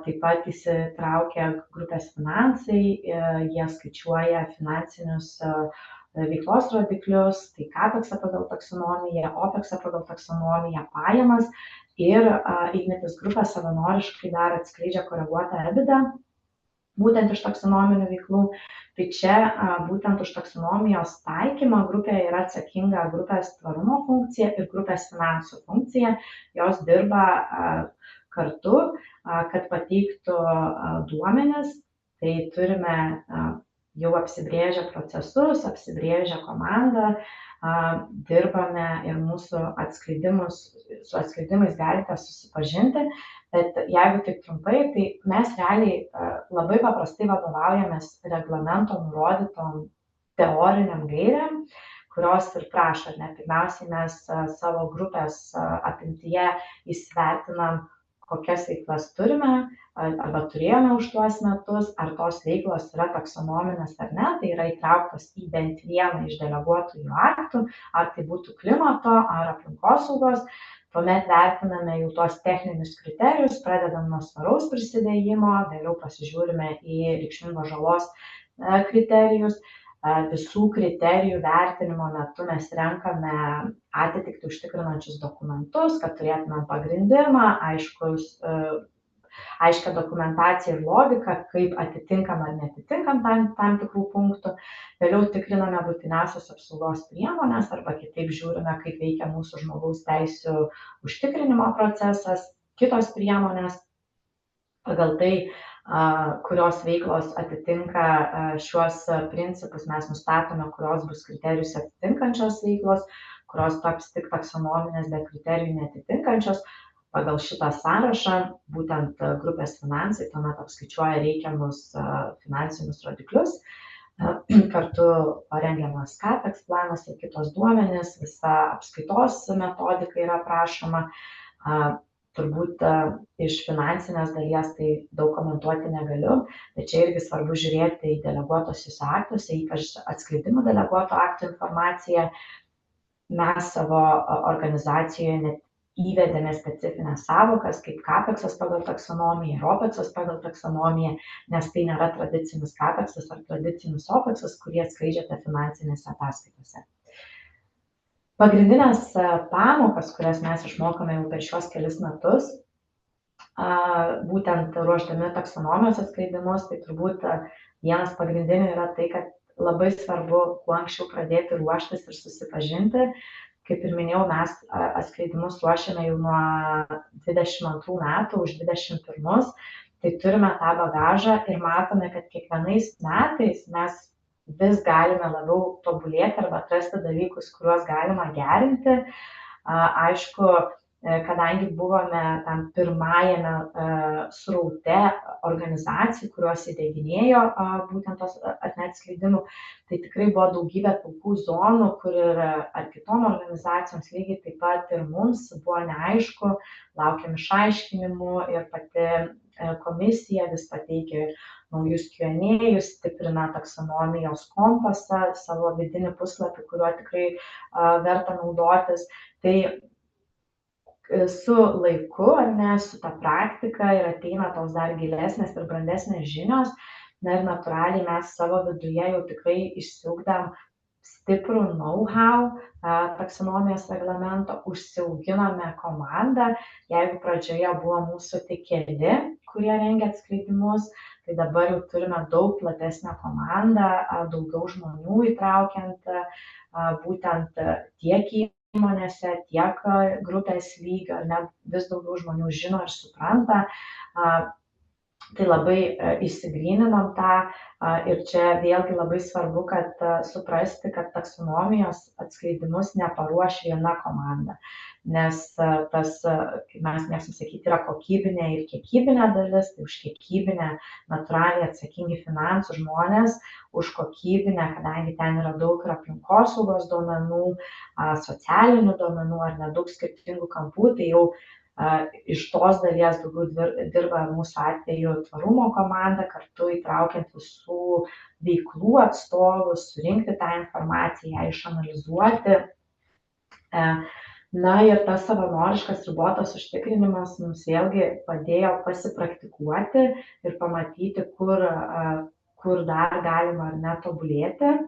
taip pat įsitraukia grupės finansai, jie skaičiuoja finansinius veiklos rodiklius, tai CAPEX pagal taksonomiją, OPEX pagal taksonomiją, pajamas ir Ignitis grupė savanoriškai dar atskleidžia koreguotą EBITDA, būtent iš taksonominių veiklų. Tai čia būtent už taksonomijos taikymą grupė yra atsakinga grupės tvarumo funkcija ir grupės finansų funkcija. Jos dirba kartu, kad pateiktų duomenis, tai turime jau apsibrėžę procesus, apsibrėžę komandą, dirbame ir mūsų su atskleidimais galite susipažinti, bet jeigu tik trumpai, tai mes realiai labai paprastai vadovaujamės reglamento nurodytom teoriniam gairiam, kurios ir prašo, ne, pirmiausiai mes savo grupės apimtyje įsivertinam, kokias veiklas turime arba turėjome už tuos metus, ar tos veiklos yra taksonominės ar ne, tai yra įtrauktos į bent vieną iš deleguotųjų aktų, ar tai būtų klimato ar aplinkosaugos, tuomet vertiname jau tuos techninius kriterijus, pradedam nuo svaraus prisidėjimo, vėliau pasižiūrime į reikšmingos žalos kriterijus. Visų kriterijų vertinimo metu mes renkame atitikti užtikrinančius dokumentus, kad turėtumėm pagrindimą, aiškią dokumentaciją ir logiką, kaip atitinkam ar netitinkam tam tikrų punktų. Vėliau tikriname būtiniausias apsaugos priemonės arba kitaip žiūrime, kaip veikia mūsų žmogaus teisių užtikrinimo procesas, kitos priemonės. Pagal tai, kurios veiklos atitinka šiuos principus, mes nustatome, kurios bus kriterijus atitinkančios veiklos, kurios taps tik taksonominės, bet kriterijų netitinkančios. Pagal šitą sąrašą būtent grupės finansai tuomet apskaičiuoja reikiamus finansinius rodiklius, kartu parengiamas CAPEX planas ir kitos duomenys, visa apskaitos metodika yra prašoma. Turbūt iš finansinės dalies tai daug komentuoti negaliu, bet čia irgi svarbu žiūrėti į deleguotosius aktuose, ypač atskleidimų deleguoto aktų informaciją. Mes savo organizacijoje net įvedėme specifines savokas, kaip CAPEX pagal taksonomiją ir OPEX pagal taksonomiją, nes tai nėra tradicinis CAPEX ar tradicinis OPEX, kurie atskleidžiate finansinėse ataskaitose. Pagrindinės pamokas, kurias mes išmokome jau per šios kelis metus, būtent ruošdami taksonomijos atskleidimus, tai turbūt vienas pagrindinių yra tai, kad labai svarbu kuo anksčiau pradėti ruoštis ir susipažinti. Kaip ir minėjau, mes atskleidimus ruošiame jau nuo 22 metų už 21, tai turime tą bagažą ir matome, kad kiekvienais metais mes vis galime labiau tobulėti arba atrasti dalykus, kuriuos galima gerinti. Aišku, kadangi buvome tam pirmajame sraute organizacijų, kurios įdieginėjo būtent tos neatskleidimų, tai tikrai buvo daugybė pilkų zonų, kur ir ar kitom organizacijoms lygiai taip pat ir mums buvo neaišku, laukiam išaiškinimų ir pati komisija vis pateikia naujus Q&A'us, stiprina taksonomijos kompasą, savo vidinį puslapį, kuriuo tikrai verta naudotis. Tai su laiku, ar ne, su ta praktika ir ateina tos dar gilesnės ir brandesnės žinios, na ir natūraliai mes savo viduje jau tikrai išsiugdėm stiprų know-how taksonomijos reglamento, užsiauginome komandą, jeigu pradžioje buvo mūsų tik keli, kurie rengia atskleidimus, tai dabar jau turime daug platesnę komandą, daugiau žmonių įtraukiant būtent tiek įmonėse, tiek grupės lygio, net vis daugiau žmonių žino ir supranta. Tai labai įsigryninom tą ir čia vėlgi labai svarbu, kad suprasti, kad taksonomijos atskleidimus neparuoš viena komanda, nes tas, kaip mes mėgstam sakyti, yra kokybinė ir kiekybinė dalis, tai už kiekybinę natūraliai atsakingi finansų žmonės, už kokybinę, kadangi ten yra daug ir aplinkosaugos duomenų, socialinių duomenų ar nedaug skirtingų kampų, tai jau iš tos dalies daugiau dirba mūsų atveju tvarumo komanda, kartu įtraukiant visų veiklų atstovus, surinkti tą informaciją, ją išanalizuoti. Na ir tas savanoriškas ribotas užtikrinimas mums vėlgi padėjo pasipraktikuoti ir pamatyti, kur dar galima ar netobulėti,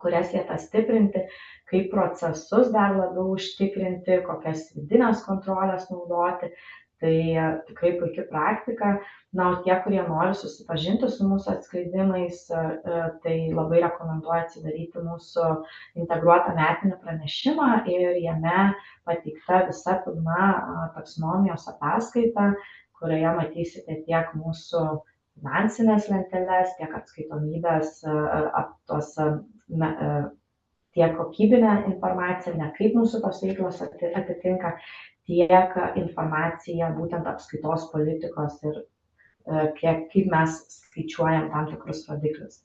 kurias vietas stiprinti, kaip procesus dar labiau užtikrinti, kokias vidinės kontrolės naudoti. Tai tikrai puikia praktika. Na, o tie, kurie nori susipažinti su mūsų atskleidimais, tai labai rekomenduoju atsidaryti mūsų integruotą metinį pranešimą ir jame pateikta visa pilna taksonomijos ataskaita, kurioje matysite tiek mūsų finansinės lenteles, tiek atskaitomybės, tiek kokybinę informaciją, ne kaip mūsų tos veiklos atitinka, tiek informaciją būtent apskaitos politikos ir kaip mes skaičiuojam tam tikrus rodiklius.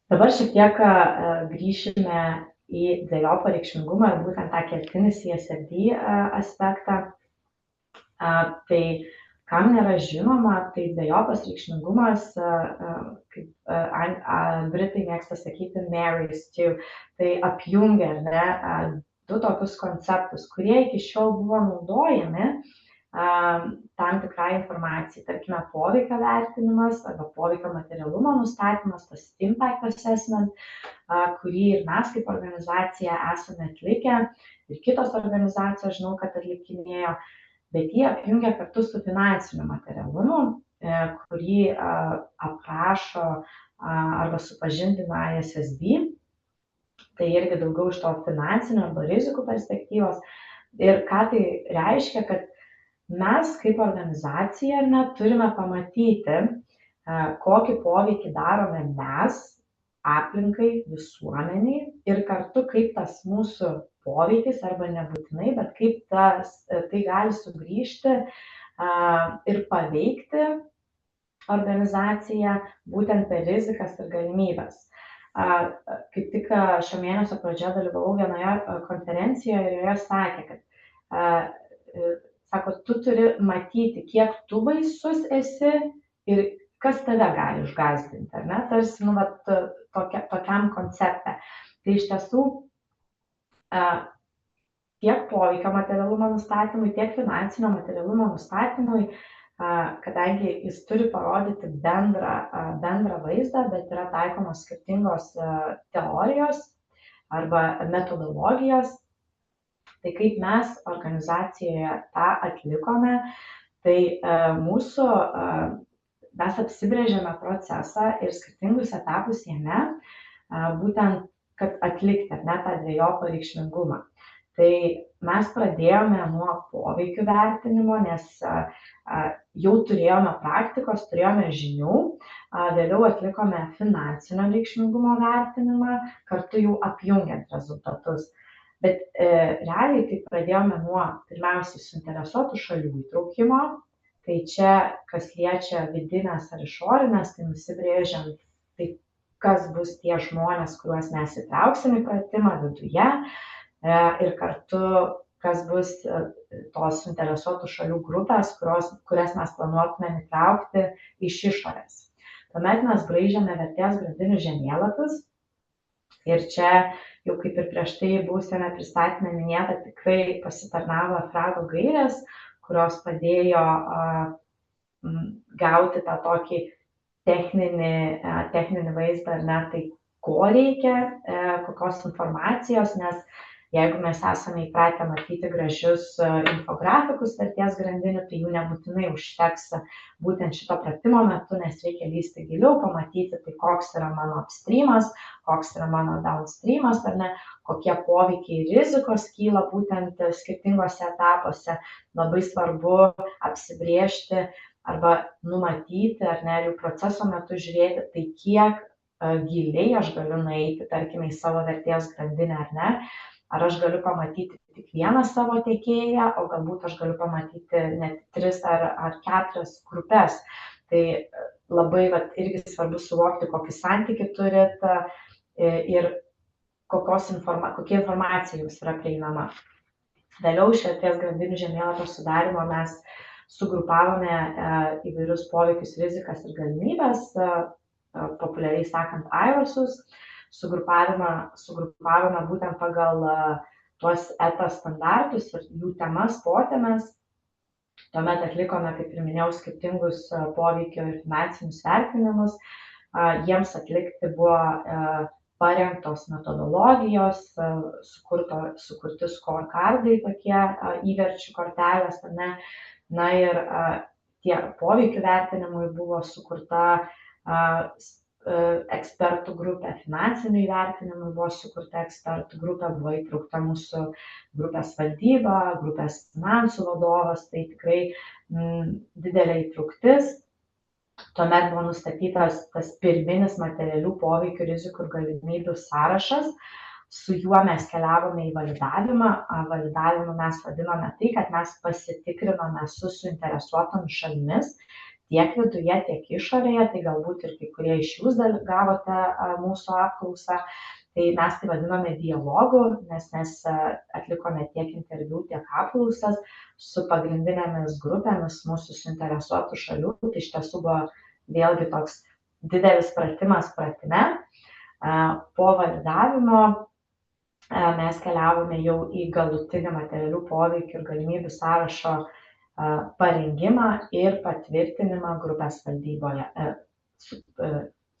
Dabar šiek tiek grįšime į dvejopą reikšmingumą ir būtent tą kertinį CSRD aspektą. Tai kam nėra žinoma, tai dvejopas reikšmingumas, kaip britai mėgsta sakyti, marries two, tai apjungia, ar ne, du tokius konceptus, kurie iki šiol buvo naudojami tam tikrai informacijai, tarkime, poveikio vertinimas arba poveikio materialumo nustatymas, tas impact assessment, kurį ir mes kaip organizacija esame atlikę ir kitos organizacijos, žinau, kad atlikinėjo, bet jie apjungia kartu su finansiniu materialumu, kurį aprašo arba supažindina ISSB. Tai irgi daugiau iš to finansinio arba rizikų perspektyvos. Ir ką tai reiškia, kad mes kaip organizacija turime pamatyti, kokį poveikį darome mes aplinkai, visuomeniai ir kartu kaip tas mūsų poveikis arba nebūtinai, bet kaip tai gali sugrįžti ir paveikti organizaciją būtent per rizikas ir galimybės. Kaip tik šio mėnesio pradžioje dalyvavau vienoje konferencijoje ir joje sakė, kad sako, tu turi matyti, kiek tu baisus esi ir kas tave gali išgąsdinti, ar ne? Tarsi, tokiam koncepte. Tai iš tiesų tiek poveikio materialumo nustatymui, tiek finansinio materialumo nustatymui, kadangi jis turi parodyti bendrą vaizdą, bet yra taikomos skirtingos teorijos arba metodologijos. Tai kaip mes organizacijoje tą atlikome, tai mes apsibrėžėme procesą ir skirtingus etapus jame, būtent, kad atlikti tą dvejopą reikšmingumą. Tai mes pradėjome nuo poveikių vertinimo, nes jau turėjome praktikos, turėjome žinių, vėliau atlikome finansinio reikšmingumo vertinimą, kartu jau apjungiant rezultatus. Bet realiai tai pradėjome nuo pirmiausiai suinteresuotų šalių įtraukimo. Tai čia, kas liečia vidinės ar išorinės, tai nusibrėžiant, tai kas bus tie žmonės, kuriuos mes įtrauksim į pratimą viduje ir kartu kas bus tos suinteresuotų šalių grupės, kurias mes planuotumėm įtraukti iš išorės. Tuomet mes braižėme vertės grandinių žemėlapius ir čia jau kaip ir prieš tai buvusiame pristatyme minėta, tikrai pasitarnavo EFRAGO gairės, kurios padėjo gauti tą tokį techninį vaizdą, ar ne, tai ko reikia, kokios informacijos, nes jeigu mes esame įpratę matyti gražius infografikus vertės grandinių, tai jų nebūtinai užteks būtent šito pratimo metu, nes reikia lysti giliau, pamatyti, tai koks yra mano upstreamas, koks yra mano downstreamas, ar ne, kokie poveikiai rizikos kyla būtent skirtingose etapuose. Labai svarbu apsibrėžti arba numatyti, ar ne, jų proceso metu žiūrėti, tai kiek giliai aš galiu nueiti, tarkime, į savo vertės grandinę, ar ne. Ar aš galiu pamatyti tik vieną savo tiekėją, o galbūt aš galiu pamatyti net 3 ar 4 grupės. Tai labai irgi svarbu suvokti, kokį santykį turit ir kokia informacija jums yra prieinama. Vėliau iš vertės grandinių žemėlapio sudarimo mes sugrupavome įvairius poveikius, rizikas ir galimybės, populiariai sakant, IROS-us. Sugrupavome būtent pagal tuos ETA standartus ir jų temas, potemes. Tuomet atlikome, kaip ir minėjau, skirtingus poveikio ir finansinius vertinimus. Jiems atlikti buvo parengtos metodologijos, sukurti scorecardai, tokie įverčių kortelės, ne? Na ir tie poveikių vertinimui buvo sukurta ekspertų grupė, finansinių įvertinimų buvo sukurta ekspertų grupė, buvo įtraukta mūsų grupės valdyba, grupės finansų vadovas, tai tikrai didelė įtrauktis. Tuomet buvo nustatytas tas pirminis materialių poveikių, rizikų ir galimybių sąrašas. Su juo mes keliavome į validavimą. Validavimu mes vadinome tai, kad mes pasitikrinome su suinteresuotomis šalimis, tiek viduje, tiek išorėje, tai galbūt ir kai kurie iš jūs gavote mūsų apklausą, tai mes tai vadiname dialogu, nes mes atlikome tiek interviu, tiek apklausas su pagrindinėmis grupėmis mūsų suinteresuotų šalių, tai iš tiesų buvo vėlgi toks didelis pratimas pratime. Po validavimo mes keliavome jau į galutinį materialių poveikių ir galimybių sąrašo parengimą ir patvirtinimą grupės valdyboje,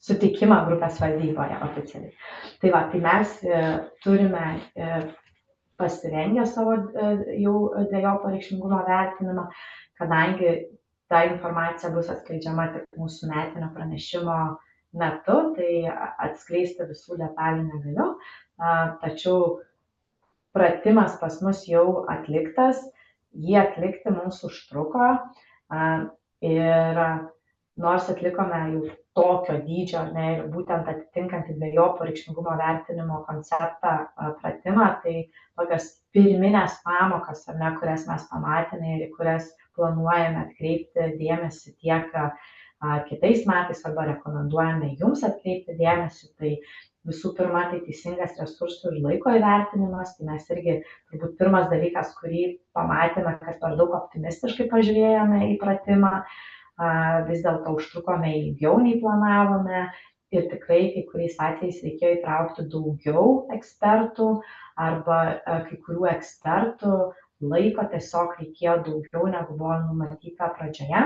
sutikimą grupės valdyboje oficialiai. Tai tai mes turime pasirengę savo jau dvejopo reikšmingumo vertinimą, kadangi ta informacija bus atskleidžiama tik mūsų metinio pranešimo metu, tai atskleisti visų detalių negaliu, tačiau pratimas pas mus jau atliktas. Jį atlikti mums užtruko ir nors atlikome jau tokio dydžio, ne, ir būtent atitinkantį dvejopo reikšmingumo vertinimo konceptą pratimą, tai tokios pirminės pamokas, ar ne, kurias mes pamatėme ir į kurias planuojame atkreipti dėmesį tiek kitais metais arba rekomenduojame jums atkreipti dėmesį, tai visų pirma, tai teisingas resursų ir laiko įvertinimas, tai mes irgi turbūt pirmas dalykas, kurį pamatėme, kad per daug optimistiškai pažiūrėjome į pratimą, vis dėlto užtrukome ilgiau nei planavome ir tikrai kai kuriais atvejais reikėjo įtraukti daugiau ekspertų arba kai kurių ekspertų laiko tiesiog reikėjo daugiau negu buvo numatyta pradžioje.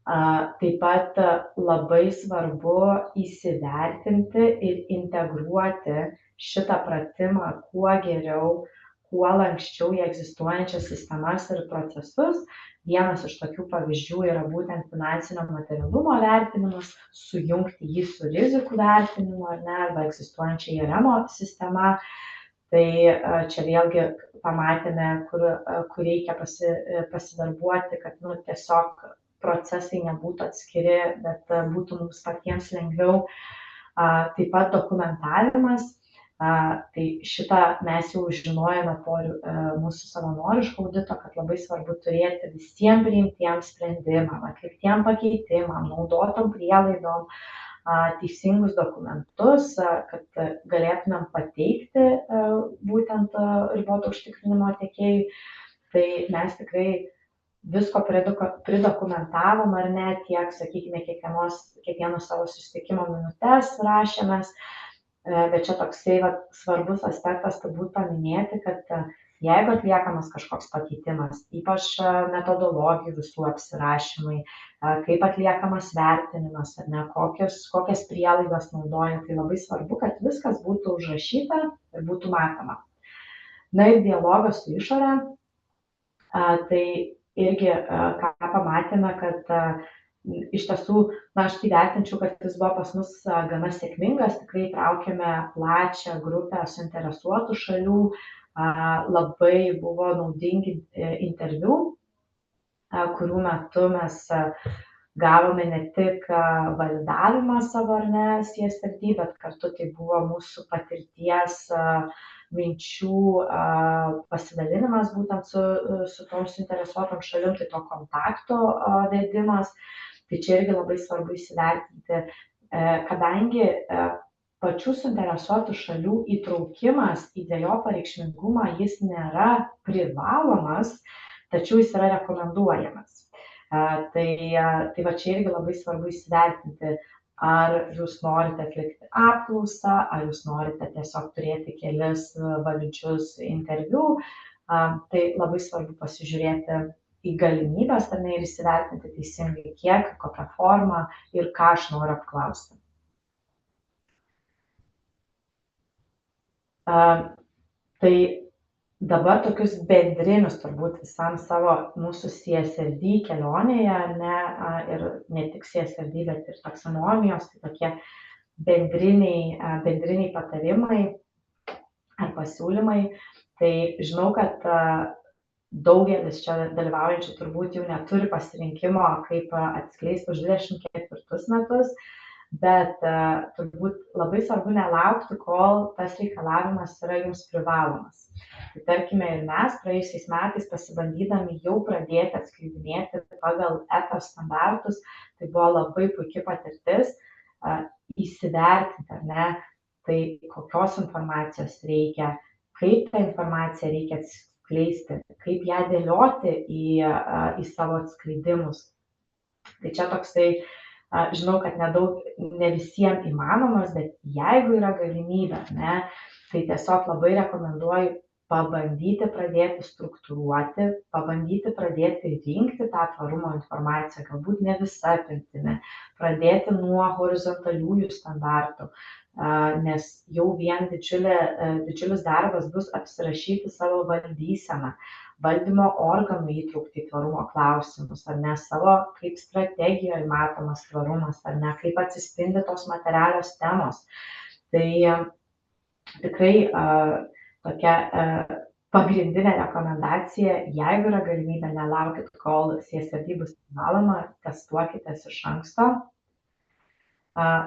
Taip pat labai svarbu įsivertinti ir integruoti šitą pratimą kuo geriau, kuo lanksčiau į egzistuojančias sistemas ir procesus. Vienas iš tokių pavyzdžių yra būtent finansinio materialumo vertinimas, sujungti jį su rizikų vertinimu ar ne, arba egzistuojančia IRM sistema. Tai čia vėlgi pamatėme, kur reikia pasidarbuoti, kad tiesiog procesai nebūtų atskiri, bet būtų mums patiems lengviau. Taip pat dokumentavimas. Tai šitą mes jau žinojame po mūsų savanoriško audito, kad labai svarbu turėti visiems priimtiems sprendimam, atliktiem pakeitimam, naudotom prielaidom, teisingus dokumentus, kad galėtumėm pateikti būtent riboto užtikrinimo tiekėjui. Tai mes tikrai visko pridokumentavom ar ne, tiek, sakykime, kiekvieno savo susitikimo minutes rašėmės, bet čia toksai svarbus aspektas turbūt paminėti, kad jeigu atliekamas kažkoks pakeitimas, ypač metodologijų visų apsirašymai, kaip atliekamas vertinimas, ar ne, kokias prielaidas naudoja, tai labai svarbu, kad viskas būtų užrašyta ir būtų matoma. Na ir dialogas su išore, tai irgi ką pamatėme, kad iš tiesų, aš tai vertinčiau, kad jis buvo pas mus gana sėkmingas, tikrai traukėme plačią grupę suinteresuotų šalių, labai buvo naudingi interviu, kurių metu mes gavome ne tik validavimą savo ar ne CSRD, bet kartu tai buvo mūsų patirties minčių pasidalinimas būtent su tom suinteresuotom šalim, tai to kontakto vedimas. Tai čia irgi labai svarbu įsivertinti, kadangi pačių suinteresuotų šalių įtraukimas į dvejopą reikšmingumą jis nėra privalomas, tačiau jis yra rekomenduojamas. Tai va čia irgi labai svarbu įsivertinti, ar jūs norite atlikti apklausą, ar jūs norite tiesiog turėti kelis validžius interviu. Tai labai svarbu pasižiūrėti į galimybės ar ne ir įsivertinti teisingai kiek, kokią formą ir ką aš noriu apklausti. Tai dabar tokius bendrinius turbūt visam savo mūsų CSRD kelionėje, ar ne, ir ne tik CSRD, bet ir taksonomijos, tai tokie bendriniai patarimai ar pasiūlymai. Tai žinau, kad daugelis čia dalyvaujančių turbūt jau neturi pasirinkimo, kaip atskleisti už 24 metus, bet turbūt labai svarbu nelaukti, kol tas reikalavimas yra jums privalomas. Tai tarkime ir mes praėjusiais metais pasibandydami jau pradėti atskleidinėti pagal EPA standartus, tai buvo labai puikia patirtis įsivertinti, ar ne, tai kokios informacijos reikia, kaip tą informaciją reikia atskleisti, kaip ją dėlioti į savo atskleidimus. Tai čia toksai, žinau, kad ne visiems įmanomas, bet jeigu yra galimybė, ne, tai tiesiog labai rekomenduoju pabandyti pradėti struktūruoti, pabandyti pradėti rinkti tą tvarumo informaciją, galbūt ne visa apimtimi, pradėti nuo horizontaliųjų standartų, nes jau vien didžiulis darbas bus apsirašyti savo valdyseną, valdymo organų įtraukti į tvarumo klausimus, ar ne, savo kaip strategijoje matomas tvarumas, ar ne, kaip atsispindi tos materialios temos. Tai tikrai tokia pagrindinė rekomendacija, jeigu yra galimybė, nelaukit, kol CSRD bus privaloma, testuokitės iš anksto.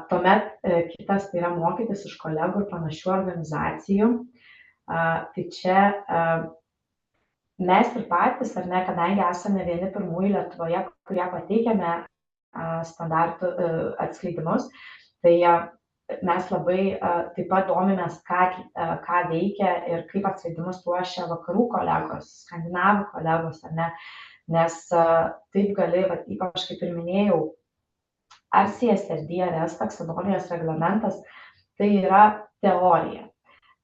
Tuomet kitas tai yra mokytis iš kolegų ir panašių organizacijų. Tai čia mes ir patys, ar ne, kadangi esame vieni pirmųjų Lietuvoje, kurie pateikiame standartų atskleidimus, tai mes labai taip pat domimės, ką veikia ir kaip atskleidimus ruošia vakarų kolegos, skandinavų kolegos, ar ne, nes taip gali, ypač kaip ir minėjau, ar CSRD, ar ES taksonomijos reglamentas, tai yra teorija.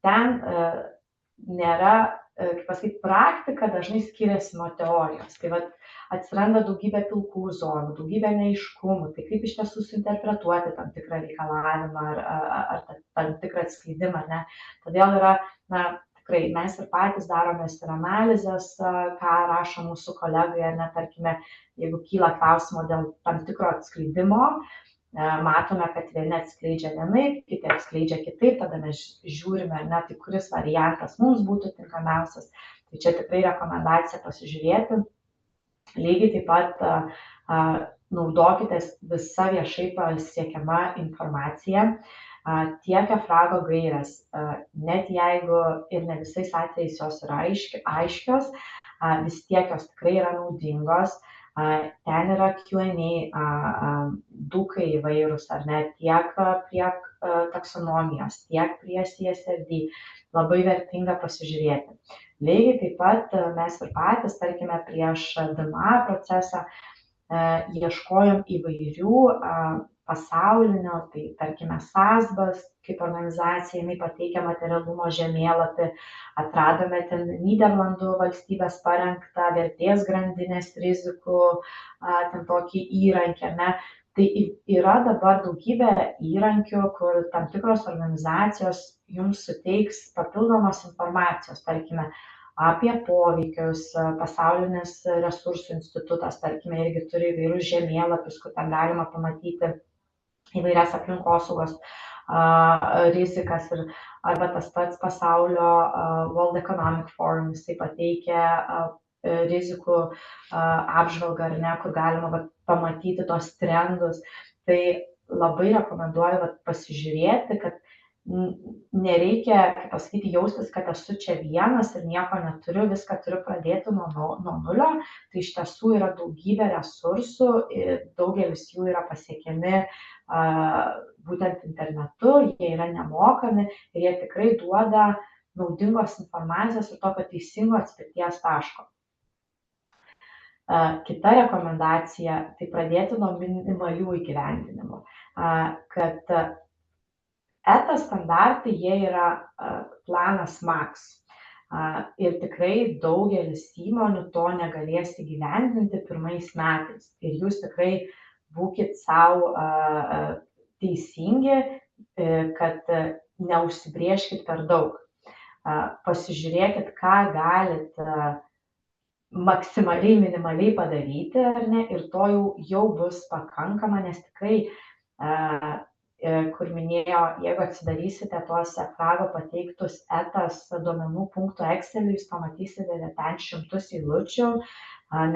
Ten nėra, kaip pasakyti, praktika dažnai skiriasi nuo teorijos. Tai atsiranda daugybė pilkų zonų, daugybė neaiškumų, tai kaip iš tiesų suinterpretuoti tam tikrą reikalavimą ar tam tikrą atskleidimą, ne. Todėl yra, tikrai, mes ir patys daromės ir analizės, ką rašo mūsų kolegai, ar ne, tarkime, jeigu kyla klausimo dėl tam tikro atskleidimo, matome, kad vieni atskleidžia vienaip, kiti atskleidžia kitaip, tada mes žiūrime, ar ne, tai kuris variantas mums būtų tinkamiausias. Tai čia tikrai rekomendacija pasižiūrėti. Lygiai taip pat naudokitės visa viešai pasiekiama informacija. tiek EFRAGO gairės, net jeigu ir ne visais atvejais jos yra aiškios, vis tiek jos tikrai yra naudingos. Ten yra Q&A, dukai įvairūs, ar ne, tiek prie taksonomijos, tiek prie CSRD. Labai vertinga pasižiūrėti. Lygiai taip pat mes ir patys, tarkime, prieš DMA procesą ieškojom įvairių pasaulinio, tai tarkime SASBAS, kaip organizacija, jinai pateikia materialumo žemėlapį, atradome ten Nyderlandų valstybės parengtą vertės grandinės rizikų, ten tokį įrankį, ne. Tai yra dabar daugybė įrankių, kur tam tikros organizacijos jums suteiks papildomos informacijos, tarkime, apie poveikius, pasaulinis resursų institutas, tarkime, irgi turi įvairius žemėlapius, kur ten galima pamatyti įvairias aplinkosaugos rizikas, arba tas pats pasaulio World Economic Forum, jisai pateikia rizikų apžvalgą, ar ne, kur galima pamatyti tos trendus. Tai labai rekomenduoju pasižiūrėti, kad nereikia, kaip pasakyti, jaustis, kad esu čia vienas ir nieko neturiu, viską turiu pradėti nuo nulio. Tai iš tiesų yra daugybė resursų, daugelis jų yra pasiekiami būtent internetu, jie yra nemokami ir jie tikrai duoda naudingos informacijos ir tokio teisingo atspirties taško. Kita rekomendacija - tai pradėti nuo minimalių įgyvendinimų, kad ETA standartai, jie yra planas max ir tikrai daugelis įmonių to negalės įgyvendinti pirmais metais ir jūs tikrai būkit savo teisingi, kad neužsibrėžkit per daug. Pasižiūrėkit, ką galit maksimaliai, minimaliai padaryti, ar ne, ir to jau bus pakankama, nes tikrai, kur minėjo, jeigu atsidarysite tuos EFRAGO pateiktus ETAS duomenų punktų Excelį, jūs pamatysite ten šimtus eilučių,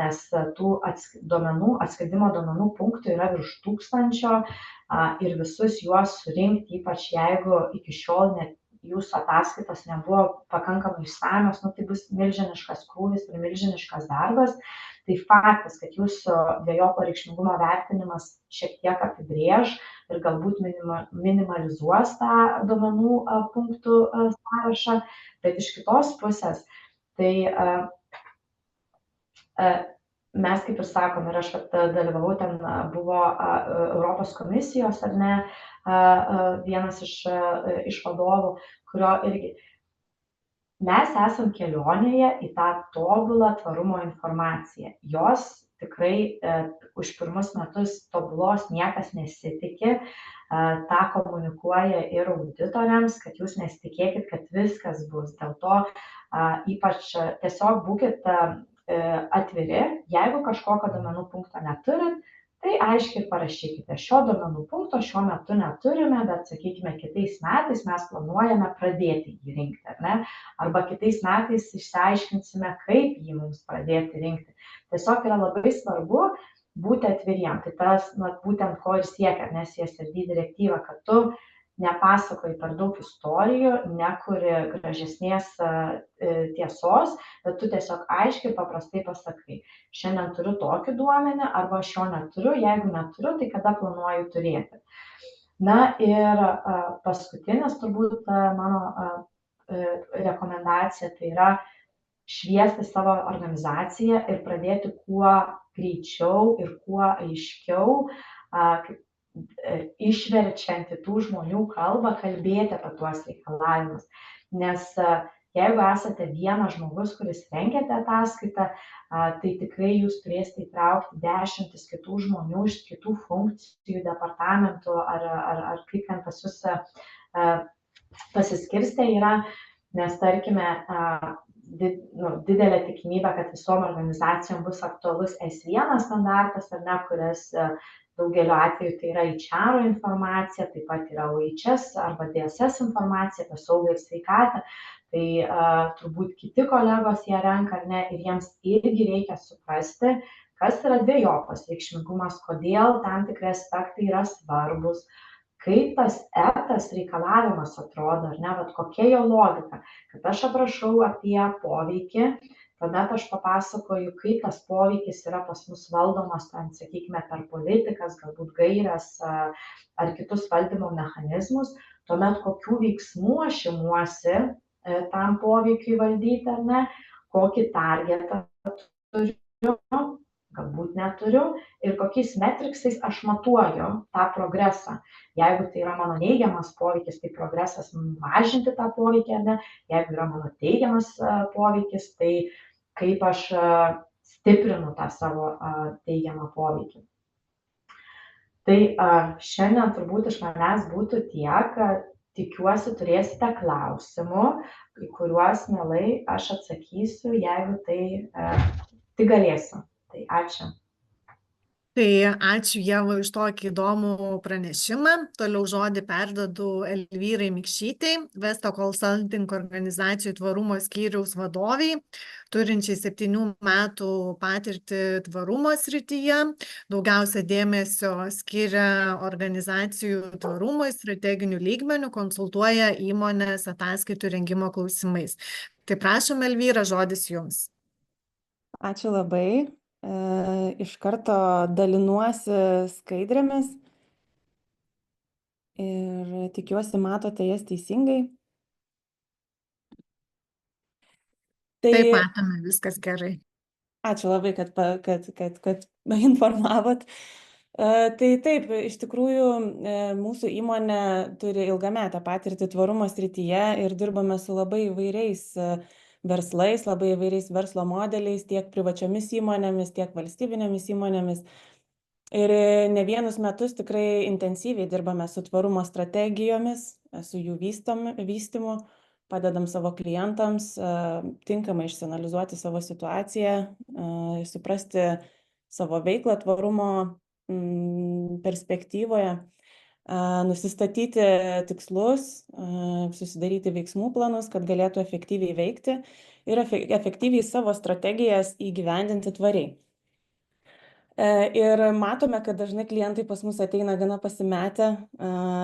nes tų atskridimo duomenų punktų yra virš 1000 ir visus juos surinkti, ypač jeigu iki šiol net jūsų ataskaitos nebuvo pakankamai išsamios, tai bus milžiniškas krūvis ir milžiniškas darbas. Tai faktas, kad jūsų dvejopo reikšmingumo vertinimas šiek tiek apibrėž ir galbūt minimalizuos tą duomenų punktų sąrašą, bet iš kitos pusės, tai mes, kaip ir sakom, ir aš dalyvavau, ten buvo Europos komisijos, ar ne, vienas iš vadovų, kurio irgi mes esam kelionėje į tą tobulą tvarumo informaciją. Jos tikrai už pirmus metus tobulos niekas nesitikė, tą komunikuoja ir auditoriams, kad jūs nesitikėkit, kad viskas bus. Dėl to ypač tiesiog būkit atviri, jeigu kažkokio duomenų punkto neturit, tai aiškiai parašykite, šio duomenų punkto šiuo metu neturime, bet, sakykime, kitais metais mes planuojame pradėti jį rinkti, ar ne? Arba kitais metais išsiaiškinsime, kaip jį mums pradėti rinkti. Tiesiog yra labai svarbu būti atviriem. Tai tas, būtent ko ir siekia, nes CSRD direktyva, kad tu nepasakoji per daug istorijų, nekuri gražesnės tiesos, bet tu tiesiog aiškiai ir paprastai pasakai, šiandien turiu tokį duomenį, arba aš jo neturiu, jeigu neturiu, tai kada planuoju turėti. Na ir paskutinis turbūt mano rekomendacija, tai yra šviesti savo organizaciją ir pradėti kuo greičiau ir kuo aiškiau, išverčiant į tų žmonių kalbą, kalbėti apie tuos reikalavimus. Nes jeigu esate vienas žmogus, kuris rengiate ataskaitą, tai tikrai jūs turėsite įtraukti dešimtis kitų žmonių iš kitų funkcijų, departamentų ar kaip ten pas jūs pasiskirstę yra, nes tarkime, didelė tikimybė, kad visom organizacijom bus aktualus S1 standartas, ar ne, kuris daugeliu atveju tai yra HR informacija, taip pat yra OHS arba DSS informacija apie saugą ir sveikatą. Tai turbūt kiti kolegos ją renka, ar ne, ir jiems irgi reikia suprasti, kas yra dvejopas reikšmingumas, kodėl tam tikri aspektai yra svarbus, kaip tas etas reikalavimas atrodo, ar ne, vat kokia jo logika, kad aš aprašau apie poveikį, tuomet aš papasakoju, kaip tas poveikis yra pas mus valdomas, ten, sakykime, per politikas, galbūt gairias ar kitus valdymo mechanizmus, tuomet kokių veiksmų aš imuosi tam poveikiui valdyti, ar ne, kokį targetą turiu, galbūt neturiu ir kokiais metriksais aš matuoju tą progresą. Jeigu tai yra mano neigiamas poveikis, tai progresas mažinti tą poveikį, ar ne, jeigu yra mano teigiamas poveikis, tai kaip aš stiprinu tą savo teigiamą poveikį. Tai šiandien turbūt iš manęs būtų tiek, tikiuosi turėsite klausimų, į kuriuos mielai aš atsakysiu, jeigu tai galėsiu. Tai ačiū. Tai ačiū Ieva už tokį įdomų pranešimą. Toliau žodį perduodu Elvyrai Mikšytei, Vesta Consulting organizacijų tvarumo skyriaus vadoviai, turinčiai 7 metų patirtį tvarumo srityje. Daugiausia dėmesio skiria organizacijų tvarumui, strateginių lygmenių, konsultuoja įmonės ataskaitų rengimo klausimais. Tai prašom, Elvyra, žodis jums. Ačiū labai. Iš karto dalinuosi skaidrėmis ir tikiuosi matote jas teisingai. Taip, matome, viskas gerai. Ačiū labai, kad informavot. Tai taip, iš tikrųjų mūsų įmonė turi ilgametę patirtį tvarumo srityje ir dirbame su labai įvairiais verslais, labai įvairiais verslo modeliais, tiek privačiomis įmonėmis, tiek valstybinėmis įmonėmis. Ir ne vienus metus tikrai intensyviai dirbame su tvarumo strategijomis, su jų vystymu, padedam savo klientams tinkamai išsianalizuoti savo situaciją, suprasti savo veiklą tvarumo perspektyvoje, nusistatyti tikslus, susidaryti veiksmų planus, kad galėtų efektyviai veikti ir efektyviai savo strategijas įgyvendinti tvariai. Ir matome, kad dažnai klientai pas mus ateina gana pasimetę,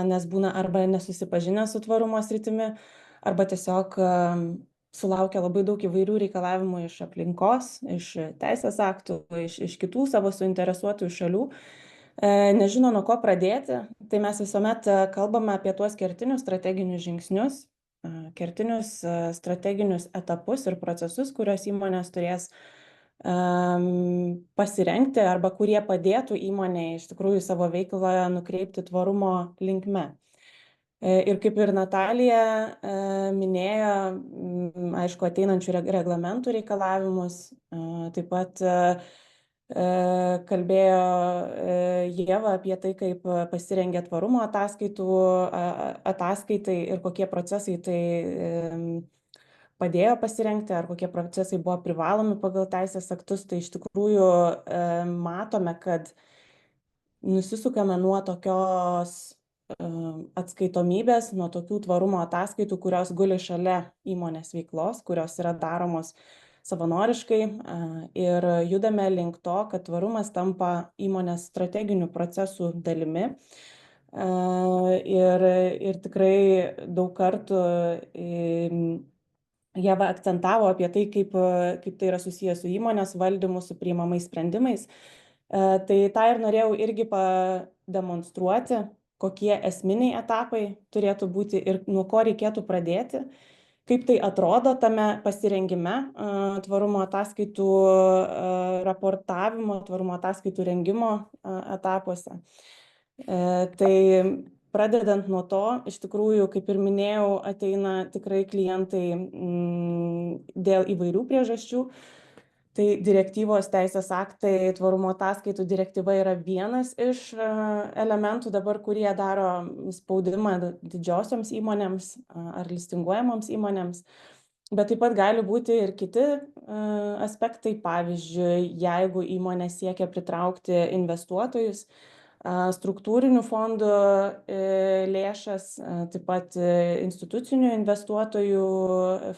nes būna arba nesusipažinę su tvarumo sritimi, arba tiesiog sulaukia labai daug įvairių reikalavimų iš aplinkos, iš teisės aktų, iš kitų savo suinteresuotųjų šalių. Nežino, nuo ko pradėti, tai mes visuomet kalbame apie tuos kertinius strateginius žingsnius, kertinius strateginius etapus ir procesus, kuriuos įmonės turės pasirengti arba kurie padėtų įmonei iš tikrųjų savo veiklą nukreipti tvarumo linkme. Ir kaip ir Natalija minėjo, aišku, ateinančių reglamentų reikalavimus, taip pat kalbėjo Ieva apie tai, kaip pasirengia tvarumo ataskaitai ir kokie procesai tai padėjo pasirengti, ar kokie procesai buvo privalomi pagal teisės aktus. Tai iš tikrųjų matome, kad nusisukame nuo tokios atskaitomybės, nuo tokių tvarumo ataskaitų, kurios guli šalia įmonės veiklos, kurios yra daromos savanoriškai ir judame link to, kad tvarumas tampa įmonės strateginių procesų dalimi. Ir tikrai daug kartų Ieva akcentavo apie tai, kaip tai yra susijęs su įmonės valdymu, su priimamais sprendimais. Tai tą ir norėjau irgi pademonstruoti, kokie esminiai etapai turėtų būti ir nuo ko reikėtų pradėti, kaip tai atrodo tame pasirengime tvarumo ataskaitų raportavimo, tvarumo ataskaitų rengimo etapuose. Tai pradedant nuo to, iš tikrųjų, kaip ir minėjau, ateina tikrai klientai dėl įvairių priežasčių. Tai direktyvos teisės aktai, tvarumo ataskaitų direktyva yra vienas iš elementų dabar, kurie daro spaudimą didžiosioms įmonėms ar listinguojamoms įmonėms. Bet taip pat gali būti ir kiti aspektai. Pavyzdžiui, jeigu įmonė siekia pritraukti investuotojus, struktūrinių fondų lėšas, taip pat institucinių investuotojų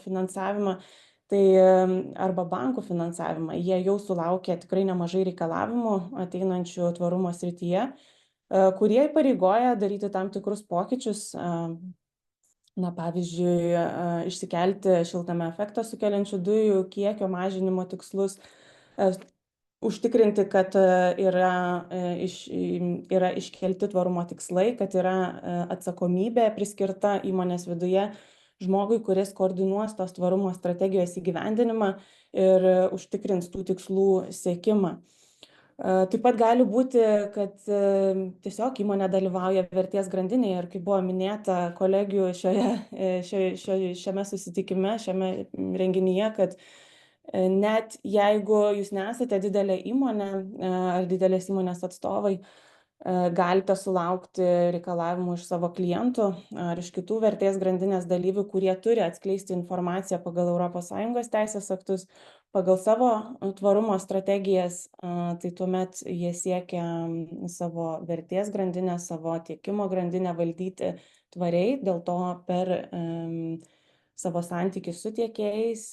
finansavimą, tai arba bankų finansavimą, jie jau sulaukia tikrai nemažai reikalavimų ateinančių tvarumo srityje. kurie įpareigoja daryti tam tikrus pokyčius, pavyzdžiui, išsikelti šiltnamio efektą sukeliančių dujų kiekio mažinimo tikslus, užtikrinti, kad yra iškelti tvarumo tikslai, kad yra atsakomybė priskirta įmonės viduje žmogui, kuris koordinuos tos tvarumo strategijos įgyvendinimą ir užtikrins tų tikslų siekimą. Taip pat gali būti, kad tiesiog įmonė dalyvauja vertės grandinėje ir kaip buvo minėta kolegių šiame susitikime, šiame renginyje, kad net jeigu jūs nesate didelė įmonė ar didelės įmonės atstovai, galite sulaukti reikalavimų iš savo klientų ar iš kitų vertės grandinės dalyvių, kurie turi atskleisti informaciją pagal ES teisės aktus, pagal savo tvarumo strategijas, tai tuomet jie siekia savo vertės grandinę, savo tiekimo grandinę valdyti tvariai, dėl to per savo santykius su tiekėjais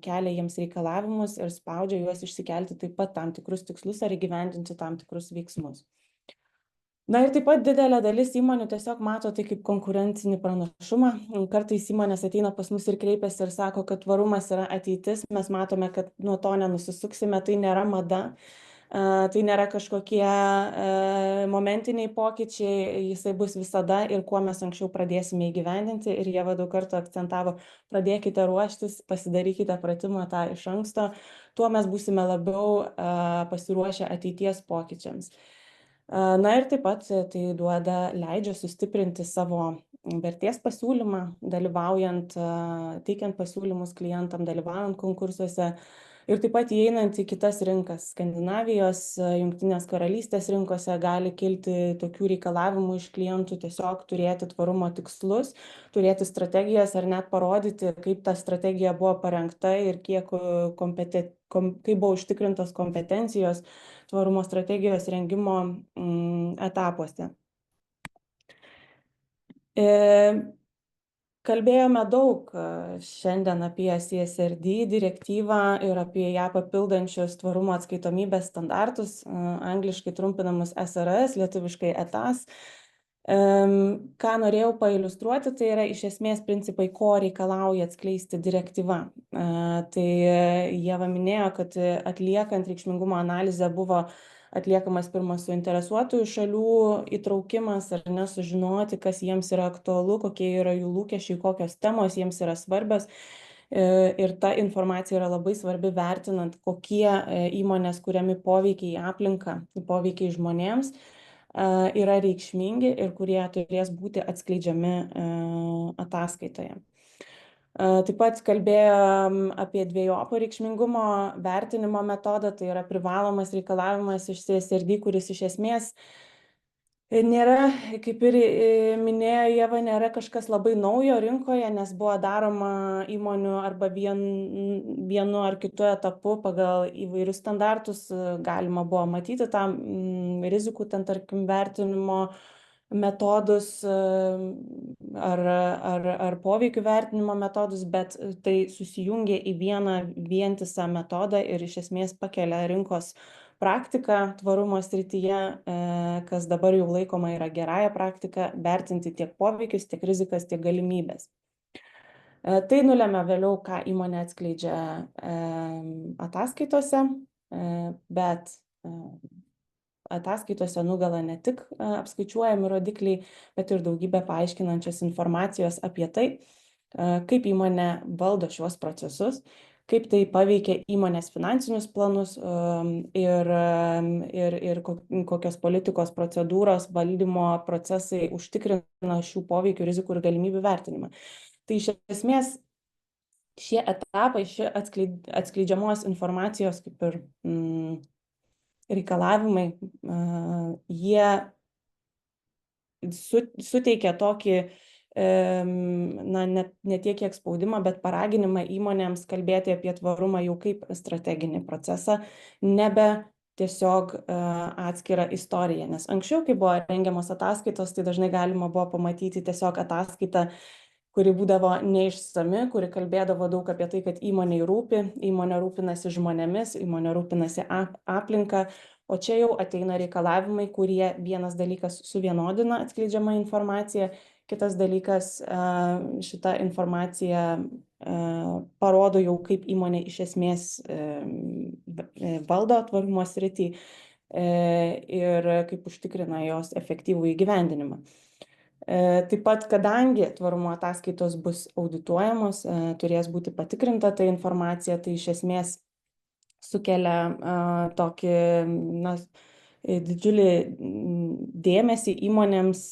kelia jiems reikalavimus ir spaudžia juos išsikelti taip pat tam tikrus tikslus ar įgyvendinti tam tikrus veiksmus. Na ir taip pat didelė dalis įmonių tiesiog mato tai kaip konkurencinį pranašumą. Kartais įmonės ateina pas mus ir kreipiasi ir sako, kad tvarumas yra ateitis. Mes matome, kad nuo to nenusisuksime, tai nėra mada, tai nėra kažkokie momentiniai pokyčiai, jisai bus visada ir kuo mes anksčiau pradėsime įgyvendinti. Ir Ieva daug kartų akcentavo, pradėkite ruoštis, pasidarykite pratimą tą iš anksto, tuo mes būsime labiau pasiruošę ateities pokyčiams. Na ir taip pat tai leidžia sustiprinti savo vertės pasiūlymą, dalyvaujant, teikiant pasiūlymus klientam, dalyvaujant konkursuose ir taip pat įeinant į kitas rinkas. Skandinavijos, Jungtinės karalystės rinkose gali kilti tokių reikalavimų iš klientų tiesiog turėti tvarumo tikslus, turėti strategijas ar net parodyti, kaip ta strategija buvo parengta ir kaip buvo užtikrintos kompetencijos tvarumo strategijos rengimo etapuose. Kalbėjome daug šiandien apie CSRD direktyvą ir apie ją papildančius tvarumo atskaitomybės standartus, angliškai trumpinamus SRS, lietuviškai ETAS. Ką norėjau pailiustruoti, tai yra iš esmės principai, ko reikalauja atskleisti direktyva. Tai Ieva minėjo, kad atliekant reikšmingumo analizę buvo atliekamas pirmas suinteresuotųjų šalių įtraukimas ar nesužinoti, kas jiems yra aktualu, kokie yra jų lūkesčiai, kokios temos jiems yra svarbios. Ir ta informacija yra labai svarbi vertinant, kokie įmonės kuriami poveikiai į aplinką, poveikiai žmonėms yra reikšmingi ir kurie turės būti atskleidžiami ataskaitoje. Taip pat kalbėjom apie dvejopą reikšmingumo vertinimo metodą, tai yra privalomas reikalavimas iš CSRD, kuris iš esmės nėra, kaip ir minėjo Ieva, nėra kažkas labai naujo rinkoje, nes buvo daroma įmonių arba vienu ar kitu etapu pagal įvairius standartus, galima buvo matyti tam rizikų, tarkim, vertinimo metodus ar poveikių vertinimo metodus, bet tai susijungia į vieną vientisą metodą ir iš esmės pakelia rinkos praktiką tvarumo srityje, kas dabar jau laikoma yra gerąją praktiką, vertinti tiek poveikius, tiek rizikas, tiek galimybės. Tai nulemia vėliau, ką įmonė atskleidžia ataskaitose, bet ataskaitose nugala ne tik apskaičiuojami rodikliai, bet ir daugybė paaiškinančios informacijos apie tai, kaip įmonė valdo šiuos procesus, kaip tai paveikia įmonės finansinius planus ir kokios politikos procedūros, valdymo procesai užtikrina šių poveikių, rizikų ir galimybių vertinimą. Tai iš esmės šie etapai, šie atskleidžiamos informacijos kaip ir reikalavimai, jie suteikia tokį ne tiek kiek spaudimą, bet paraginimą įmonėms kalbėti apie tvarumą jau kaip strateginį procesą, nebe tiesiog atskirą istoriją. Nes anksčiau, kai buvo rengiamos ataskaitos, tai dažnai galima buvo pamatyti tiesiog ataskaitą, kuri būdavo neišsami, kuri kalbėdavo daug apie tai, kad įmonei rūpi, įmonė rūpinasi žmonėmis, įmonė rūpinasi aplinka, o čia jau ateina reikalavimai, kurie vienas dalykas suvienodina atskleidžiamą informaciją, kitas dalykas šitą informaciją parodo jau, kaip įmonė iš esmės valdo tvarumo sritį ir kaip užtikrina jos efektyvų įgyvendinimą. Taip pat, kadangi tvarumo ataskaitos bus audituojamos, turės būti patikrinta ta informacija, tai iš esmės sukelia tokį didžiulį dėmesį įmonėms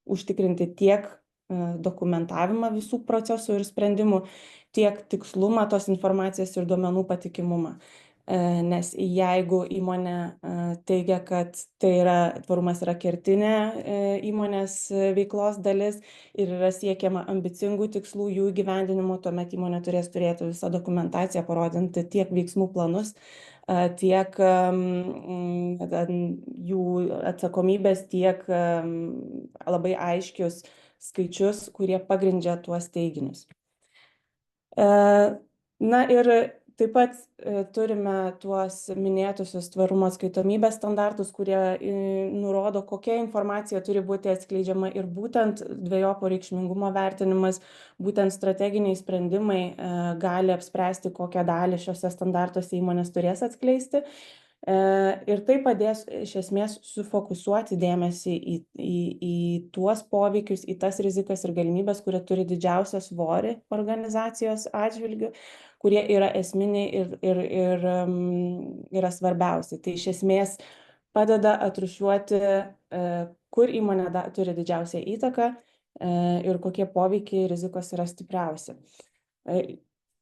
užtikrinti tiek dokumentavimą visų procesų ir sprendimų, tiek tikslumą tos informacijos ir duomenų patikimumą. Nes jeigu įmonė teigia, kad tvarumas yra kertinė įmonės veiklos dalis ir yra siekiama ambicingų tikslų jų įgyvendinimo, tuomet įmonė turės turėti visą dokumentaciją, parodinti tiek veiksmų planus, tiek jų atsakomybės, tiek labai aiškius skaičius, kurie pagrindžia tuos teiginius. Na ir taip pat turime tuos minėtusius tvarumo atskaitomybės standartus, kurie nurodo, kokia informacija turi būti atskleidžiama ir būtent dvejopo reikšmingumo vertinimas, būtent strateginiai sprendimai gali apspręsti, kokią dalį šiuose standartuose įmonės turės atskleisti. Ir tai padės iš esmės sufokusuoti dėmesį į tuos poveikius, į tas rizikas ir galimybės, kurie turi didžiausią svorį organizacijos atžvilgiu, kurie yra esminiai ir yra svarbiausi. Tai iš esmės padeda atrūšiuoti, kur įmonė turi didžiausią įtaką ir kokie poveikiai rizikos yra stipriausi.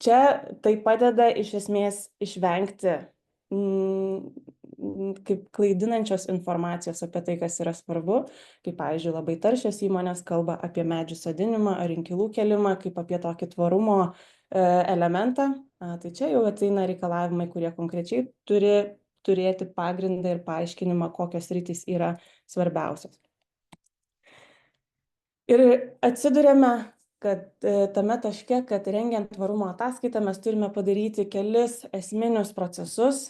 Čia tai padeda iš esmės išvengti kaip klaidinančios informacijos apie tai, kas yra svarbu, kaip, pavyzdžiui, labai taršios įmonės kalba apie medžių sodinimą ar inkilų kėlimą, kaip apie tokį tvarumo elementą. Tai čia jau ateina reikalavimai, kurie konkrečiai turi turėti pagrindą ir paaiškinimą, kokios sritys yra svarbiausios. Ir atsiduriame tame taške, kad rengiant tvarumo ataskaitą mes turime padaryti kelis esminius procesus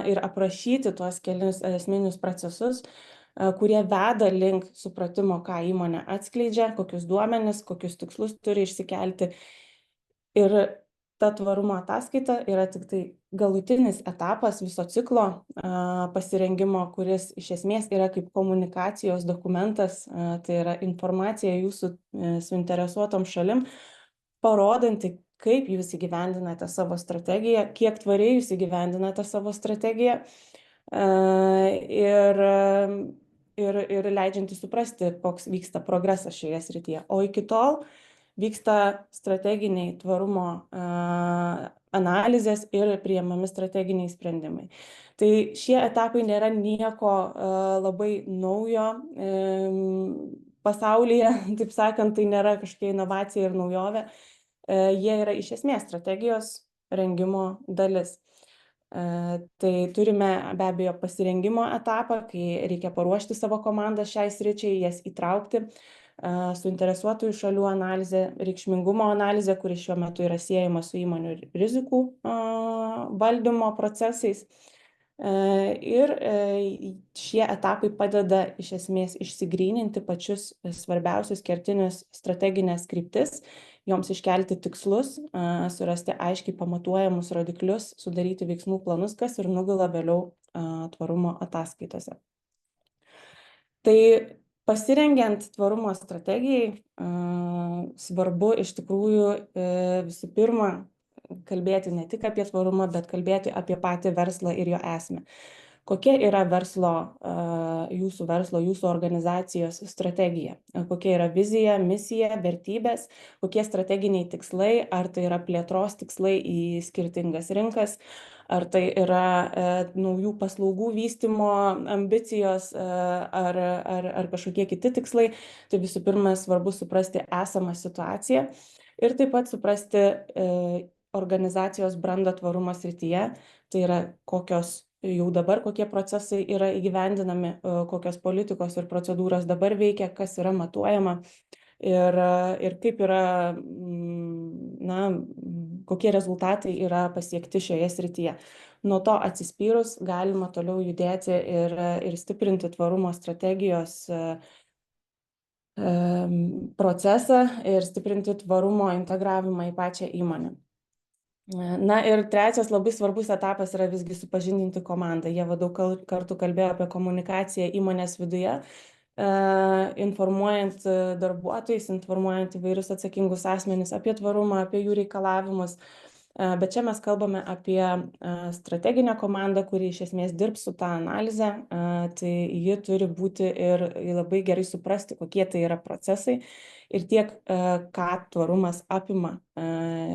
ir aprašyti tuos kelis esminius procesus, kurie veda link supratimo, ką įmonė atskleidžia, kokius duomenis, kokius tikslus turi išsikelti. Ir ta tvarumo ataskaita yra tik tai galutinis etapas viso ciklo pasirengimo, kuris iš esmės yra kaip komunikacijos dokumentas, tai yra informacija jūsų suinteresuotom šalim, parodanti, kaip jūs įgyvendinate savo strategiją, kiek tvariai jūs įgyvendinate savo strategiją ir leidžianti suprasti, koks vyksta progresas šioje srityje. O iki tol vyksta strateginiai tvarumo analizės ir priimami strateginiai sprendimai. Tai šie etapai nėra nieko labai naujo pasaulyje, taip sakant, tai nėra kažkokia inovacija ir naujovė. Jie yra iš esmės strategijos rengimo dalis. Tai turime be abejo pasirengimo etapą, kai reikia paruošti savo komandą šiai sričiai, jas įtraukti. Suinteresuotųjų šalių analizė, reikšmingumo analizė, kuri šiuo metu yra siejama su įmonių rizikų valdymo procesais. Ir šie etapai padeda iš esmės išsigryninti pačius svarbiausius kertinius strateginės kryptis, joms iškelti tikslus, surasti aiškiai pamatuojamus rodiklius, sudaryti veiksmų planus, kas ir nugula vėliau tvarumo ataskaitose. Tai pasirengiant tvarumo strategijai, svarbu iš tikrųjų visų pirma kalbėti ne tik apie tvarumą, bet kalbėti apie patį verslą ir jo esmę. Kokia yra jūsų organizacijos strategija? Kokia yra vizija, misija, vertybės, kokie strateginiai tikslai, ar tai yra plėtros tikslai į skirtingas rinkas, ar tai yra naujų paslaugų vystymo ambicijos ar kažkokie kiti tikslai. Tai visų pirma svarbu suprasti esamą situaciją ir taip pat suprasti organizacijos brandą tvarumo srityje. Tai yra kokie procesai yra įgyvendinami, kokios politikos ir procedūros dabar veikia, kas yra matuojama ir kaip yra kokie rezultatai yra pasiekti šioje srityje. Nuo to atsispyrus galima toliau judėti ir stiprinti tvarumo strategijos procesą ir stiprinti tvarumo integravimą į pačią įmonę. Na ir trečias labai svarbus etapas yra visgi supažindinti komandą. Jie daug kartų kalbėjo apie komunikaciją įmonės viduje, informuojant darbuotojus, informuojant įvairius atsakingus asmenis apie tvarumą, apie jų reikalavimus. Bet čia mes kalbame apie strateginę komandą, kuri iš esmės dirbs su tą analizę. Tai ji turi būti ir labai gerai suprasti, kokie tai yra procesai ir tiek, ką tvarumas apima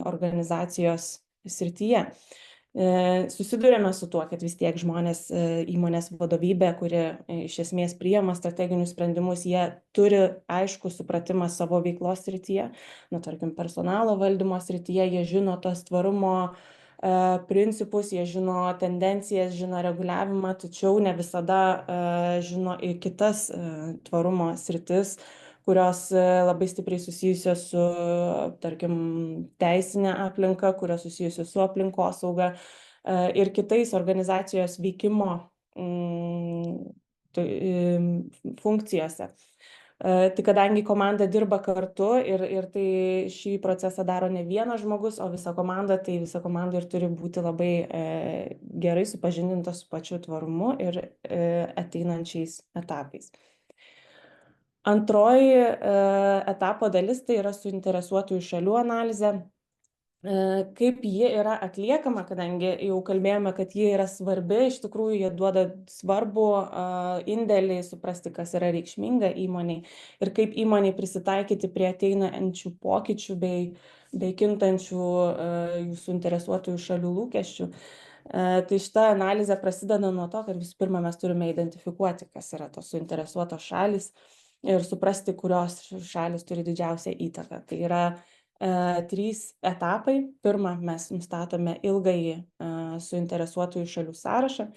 organizacijos srityje. Susidurėme su tuo, kad vis tiek žmonės, įmonės vadovybė, kuri iš esmės priima strateginius sprendimus, jie turi aišku supratimą savo veiklos srityje. Tarkim, personalo valdymo srityje jie žino tos tvarumo principus, jie žino tendencijas, žino reguliavimą, tačiau ne visada žino ir kitas tvarumo sritis, kurios labai stipriai susijusios su, tarkim, teisinė aplinka, kurios susijusios su aplinkosauga ir kitais organizacijos veikimo funkcijose. Tai kadangi komanda dirba kartu ir tai šį procesą daro ne vienas žmogus, o visa komanda, tai visa komanda ir turi būti labai gerai supažindinta su pačiu tvarumu ir ateinančiais etapais. Antroji etapo dalis tai yra suinteresuotųjų šalių analizė. Kaip ji yra atliekama, kadangi jau kalbėjome, kad ji yra svarbi, iš tikrųjų jie duoda svarbų indėlį suprasti, kas yra reikšminga įmoniai ir kaip įmoniai prisitaikyti prie ateinančių pokyčių bei kintančių jų suinteresuotųjų šalių lūkesčių. Tai šita analizė prasideda nuo to, kad visų pirma mes turime identifikuoti, kas yra tos suinteresuotos šalys ir suprasti, kurios šalis turi didžiausią įtaką. Tai yra 3 etapai. Pirma, mes nustatome ilgąjį suinteresuotųjų šalių sąrašą.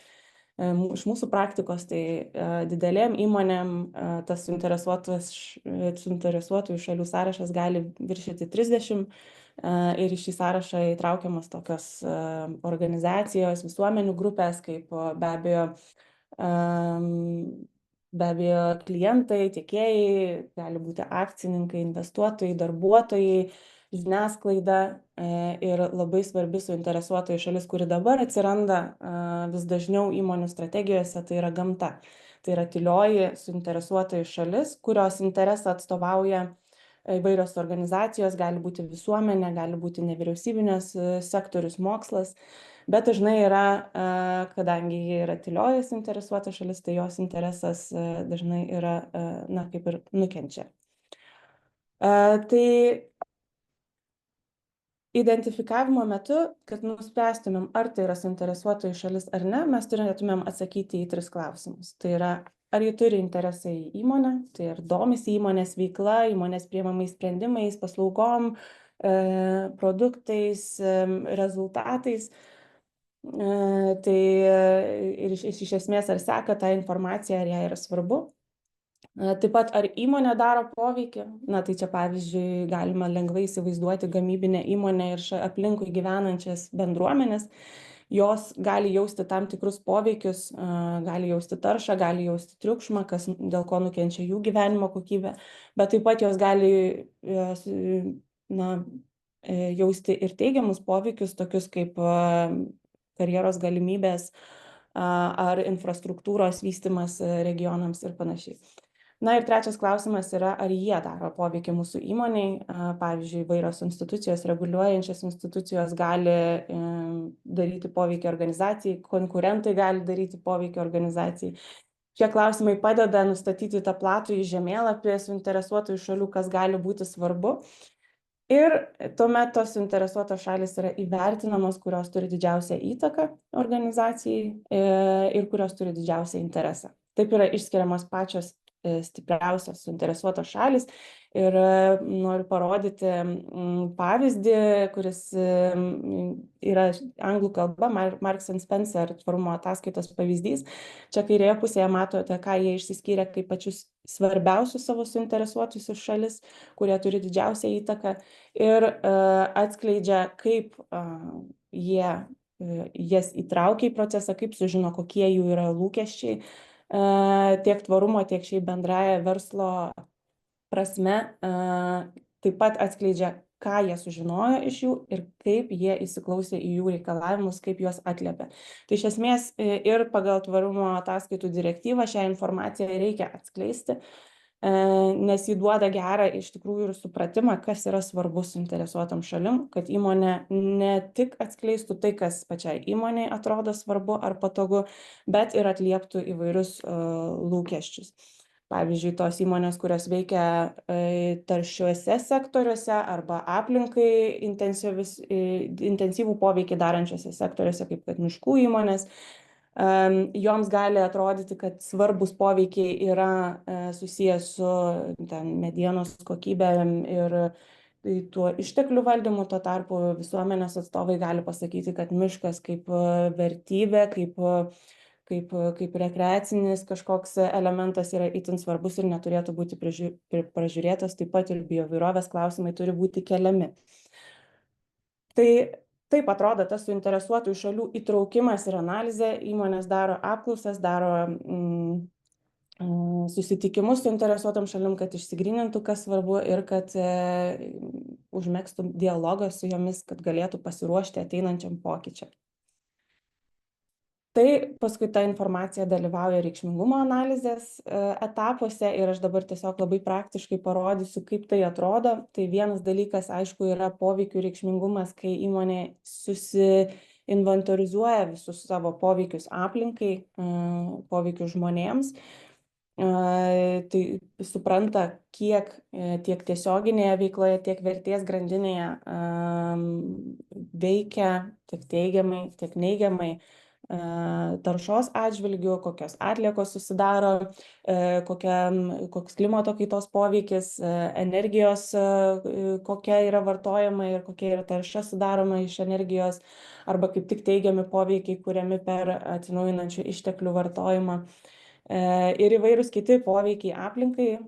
Iš mūsų praktikos, tai didelėm įmonėm tas suinteresuotųjų šalių sąrašas gali viršyti 30 ir į šį sąrašą įtraukiamas tokios organizacijos, visuomenių grupės, kaip be abejo klientai, tiekėjai, gali būti akcininkai, investuotojai, darbuotojai, žiniasklaida ir labai svarbi suinteresuotoji šalis, kuri dabar atsiranda vis dažniau įmonių strategijose, tai yra gamta. Tai yra tylioji suinteresuotoji šalis, kurios interesą atstovauja įvairios organizacijos, gali būti visuomenė, gali būti nevyriausybinės sektorius, mokslas. Bet dažnai yra, kadangi jie yra tylioji suinteresuota šalis, tai jos interesas dažnai yra, kaip ir nukenčia. Tai identifikavimo metu, kad nuspręstumėm, ar tai yra suinteresuotoji šalis ar ne, mes turėtumėm atsakyti į 3 klausimus. Tai yra, ar ji turi interesą į įmonę, tai ir domisi įmonės veikla, įmonės priimamais sprendimais, paslaugom, produktais, rezultatais. Tai ir iš esmės ar seka tą informaciją, ar ją yra svarbu. Taip pat, ar įmonė daro poveikį, tai čia pavyzdžiui galima lengvai įsivaizduoti gamybinę įmonę ir aplinkui gyvenančias bendruomenės. Jos gali jausti tam tikrus poveikius, gali jausti taršą, gali jausti triukšmą, dėl ko nukenčia jų gyvenimo kokybė, bet taip pat jos gali jausti ir teigiamus poveikius, tokius kaip karjeros galimybės ar infrastruktūros vystymas regionams ir panašiai. Ir trečias klausimas yra, ar jie daro poveikį mūsų įmoniai. Pavyzdžiui, įvairios institucijos, reguliuojančios institucijos gali daryti poveikį organizacijai, konkurentai gali daryti poveikį organizacijai. Šie klausimai padeda nustatyti tą platų žemėlapį suinteresuotųjų šalių, kas gali būti svarbu. Ir tuomet tos suinteresuotos šalys yra įvertinamos, kurios turi didžiausią įtaką organizacijai ir kurios turi didžiausią interesą. Taip yra išskiriamos pačios stipriausios suinteresuotos šalys. Ir noriu parodyti pavyzdį, kuris yra anglų kalba, Marks & Spencer tvarumo ataskaitos pavyzdys. Čia kairėje pusėje matote, ką jie išsiskyrė kaip pačius svarbiausius savo suinteresuotusius šalis, kurie turi didžiausią įtaką, ir atskleidžia, kaip jie jas įtraukia į procesą, kaip sužino, kokie jų yra lūkesčiai tiek tvarumo, tiek šiaip bendraja verslo prasme, taip pat atskleidžia, ką jie sužinojo iš jų ir kaip jie įsiklausė į jų reikalavimus, kaip juos atliepia. Tai iš esmės ir pagal tvarumo ataskaitų direktyvą šią informaciją reikia atskleisti, nes jį duoda gerą iš tikrųjų ir supratimą, kas yra svarbu suinteresuotam šalim, kad įmonė ne tik atskleistų tai, kas pačiai įmonei atrodo svarbu ar patogu, bet ir atlieptų įvairius lūkesčius. Pavyzdžiui, tos įmonės, kurios veikia taršiuose sektoriuose arba aplinkai intensyvų poveikį darančiuose sektoriuose, kaip kad miškų įmonės, joms gali atrodyti, kad svarbus poveikiai yra susijęs su medienos kokybėm ir tuo išteklių valdymu. Tuo tarpu visuomenės atstovai gali pasakyti, kad miškas kaip vertybė, kaip rekreacinis kažkoks elementas yra itin svarbus ir neturėtų būti pražiūrėtas, taip pat ir bioįvairovės klausimai turi būti keliami. Tai taip atrodo tas suinteresuotųjų šalių įtraukimas ir analizė. Įmonės daro apklausas, daro susitikimus su interesuotam šalim, kad išsigrynintų, kas svarbu ir kad užmegztų dialogą su jomis, kad galėtų pasiruošti ateinančiam pokyčiam. Tai paskui ta informacija dalyvauja reikšmingumo analizės etapuose ir aš dabar tiesiog labai praktiškai parodysiu, kaip tai atrodo. Tai vienas dalykas, aišku, yra poveikių reikšmingumas, kai įmonė susiinventorizuoja visus savo poveikius aplinkai, poveikius žmonėms. Tai supranta, kiek tiek tiesioginėje veikloje, tiek vertės grandinėje veikia tiek teigiamai, tiek neigiamai taršos atžvilgių, kokios atliekos susidaro, koks klimato kaitos poveikis, energijos, kokia yra vartojama ir kokia yra tarša sudaroma iš energijos, arba kaip tik teigiami poveikiai kuriami per atsinaujinančių išteklių vartojimą. Ir įvairūs kiti poveikiai aplinkai,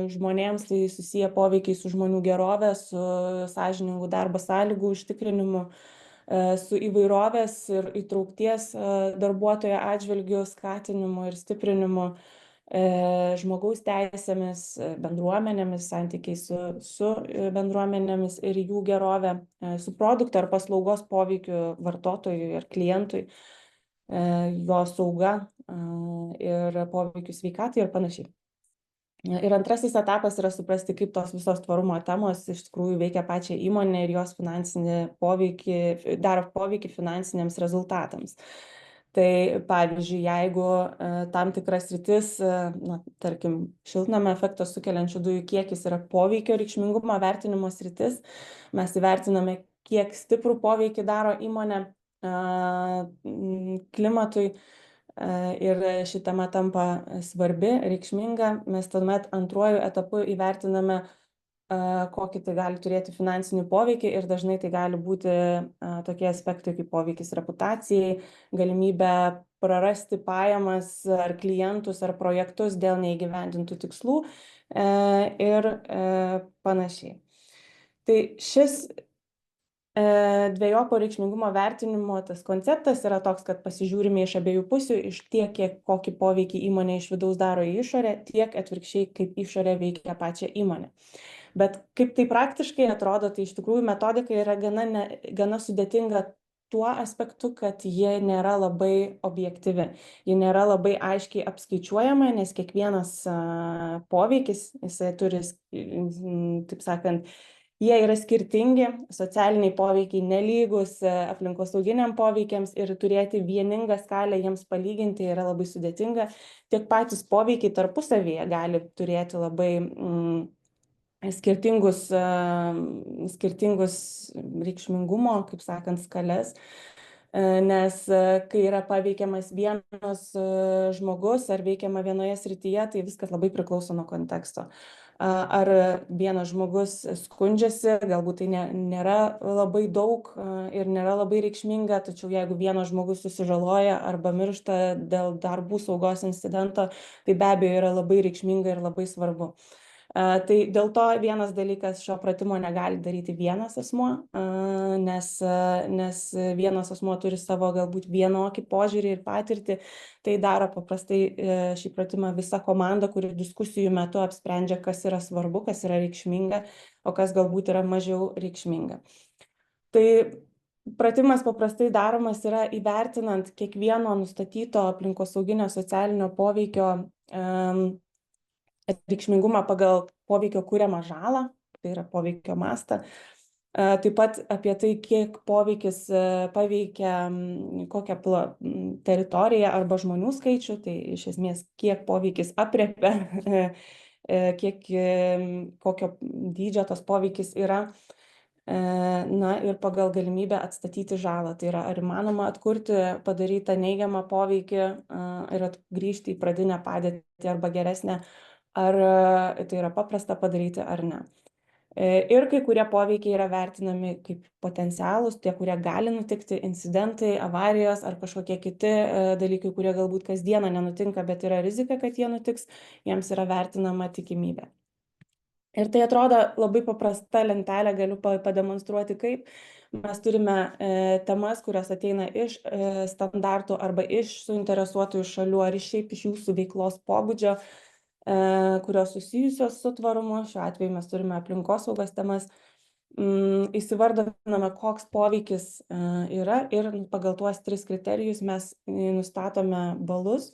žmonėms tai susiję poveikiai su žmonių gerove, su sąžiningų darbo sąlygų užtikrinimu, su įvairovės ir įtraukties darbuotojo atžvilgiu skatinimu ir stiprinimu, žmogaus teisėmis, bendruomenėmis, santykiai su bendruomenėmis ir jų gerove, su produkto ar paslaugos poveikiu vartotojui ir klientui, jo sauga ir poveikiu sveikatai ir panašiai. Ir antrasis etapas yra suprasti, kaip tos visos tvarumo temos iš tikrųjų veikia pačią įmonę ir jos finansinį poveikį, daro poveikį finansiniams rezultatams. Tai pavyzdžiui, jeigu tam tikras sritis, tarkim, šiltnamio efektą sukeliančių dujų kiekis yra poveikio reikšmingumo vertinimo sritis, mes įvertiname, kiek stiprų poveikį daro įmonė klimatui. Ir ši tema tampa svarbi, reikšminga. Mes tuomet antruoju etapu įvertiname, kokį tai gali turėti finansinį poveikį ir dažnai tai gali būti tokie aspektai kaip poveikis reputacijai, galimybė prarasti pajamas ar klientus ar projektus dėl neįgyvendintų tikslų ir panašiai. Tai šis dvejopo reikšmingumo vertinimo tas konceptas yra toks, kad pasižiūrime iš abiejų pusių, iš tiek, kokį poveikį įmonė iš vidaus daro į išorę, tiek atvirkščiai, kaip išorė veikia pačią įmonę. Bet kaip tai praktiškai atrodo, tai iš tikrųjų metodika yra gana sudėtinga tuo aspektu, kad jie nėra labai objektyvi. Jie nėra labai aiškiai apskaičiuojama, nes kiekvienas poveikis, jisai turi, taip sakant, jie yra skirtingi, socialiniai poveikiai nelygus aplinkosauginiam poveikiams ir turėti vieningą skalę jiems palyginti yra labai sudėtinga. Tiek patys poveikiai tarpusavyje gali turėti labai skirtingus reikšmingumo, kaip sakant, skales. nes kai yra paveikiamas vienas žmogus ar veikiama vienoje srityje, tai viskas labai priklauso nuo konteksto. Ar vienas žmogus skundžiasi, galbūt tai nėra labai daug ir nėra labai reikšminga, tačiau jeigu vienas žmogus susižaloja arba miršta dėl darbų saugos incidento, tai be abejo yra labai reikšminga ir labai svarbu. Tai dėl to vienas dalykas, šio pratimo negali daryti vienas asmuo, nes vienas asmuo turi savo galbūt vienokį požiūrį ir patirtį. Tai daro paprastai šį pratimą visa komanda, kuri diskusijų metu apsprendžia, kas yra svarbu, kas yra reikšminga, o kas galbūt yra mažiau reikšminga. Tai pratimas paprastai daromas yra įvertinant kiekvieno nustatyto aplinkosauginio socialinio poveikio reikšmingumą pagal poveikio kuriamą žalą, tai yra poveikio mastą. Taip pat apie tai, kiek poveikis paveikia kokią teritoriją arba žmonių skaičių, tai iš esmės kiek poveikis aprėpia, kokio dydžio tas poveikis yra. Na ir pagal galimybę atstatyti žalą. Tai yra, ar įmanoma atkurti padarytą neigiamą poveikį ir grįžti į pradinę padėtį arba geresnę, ar tai yra paprasta padaryti ar ne. Ir kai kurie poveikiai yra vertinami kaip potencialūs, tie, kurie gali nutikti, incidentai, avarijos ar kažkokie kiti dalykai, kurie galbūt kasdieną nenutinka, bet yra rizika, kad jie nutiks, jiems yra vertinama tikimybė. Ir tai atrodo labai paprasta lentelė, galiu pademonstruoti, kaip mes turime temas, kurios ateina iš standartų arba iš suinteresuotųjų šalių ar šiaip iš jūsų veiklos pobūdžio, kurios susijusios su tvarumu. Šiuo atveju mes turime aplinkosaugos temas. Įsivardiname, koks poveikis yra ir pagal tuos 3 kriterijus mes nustatome balus,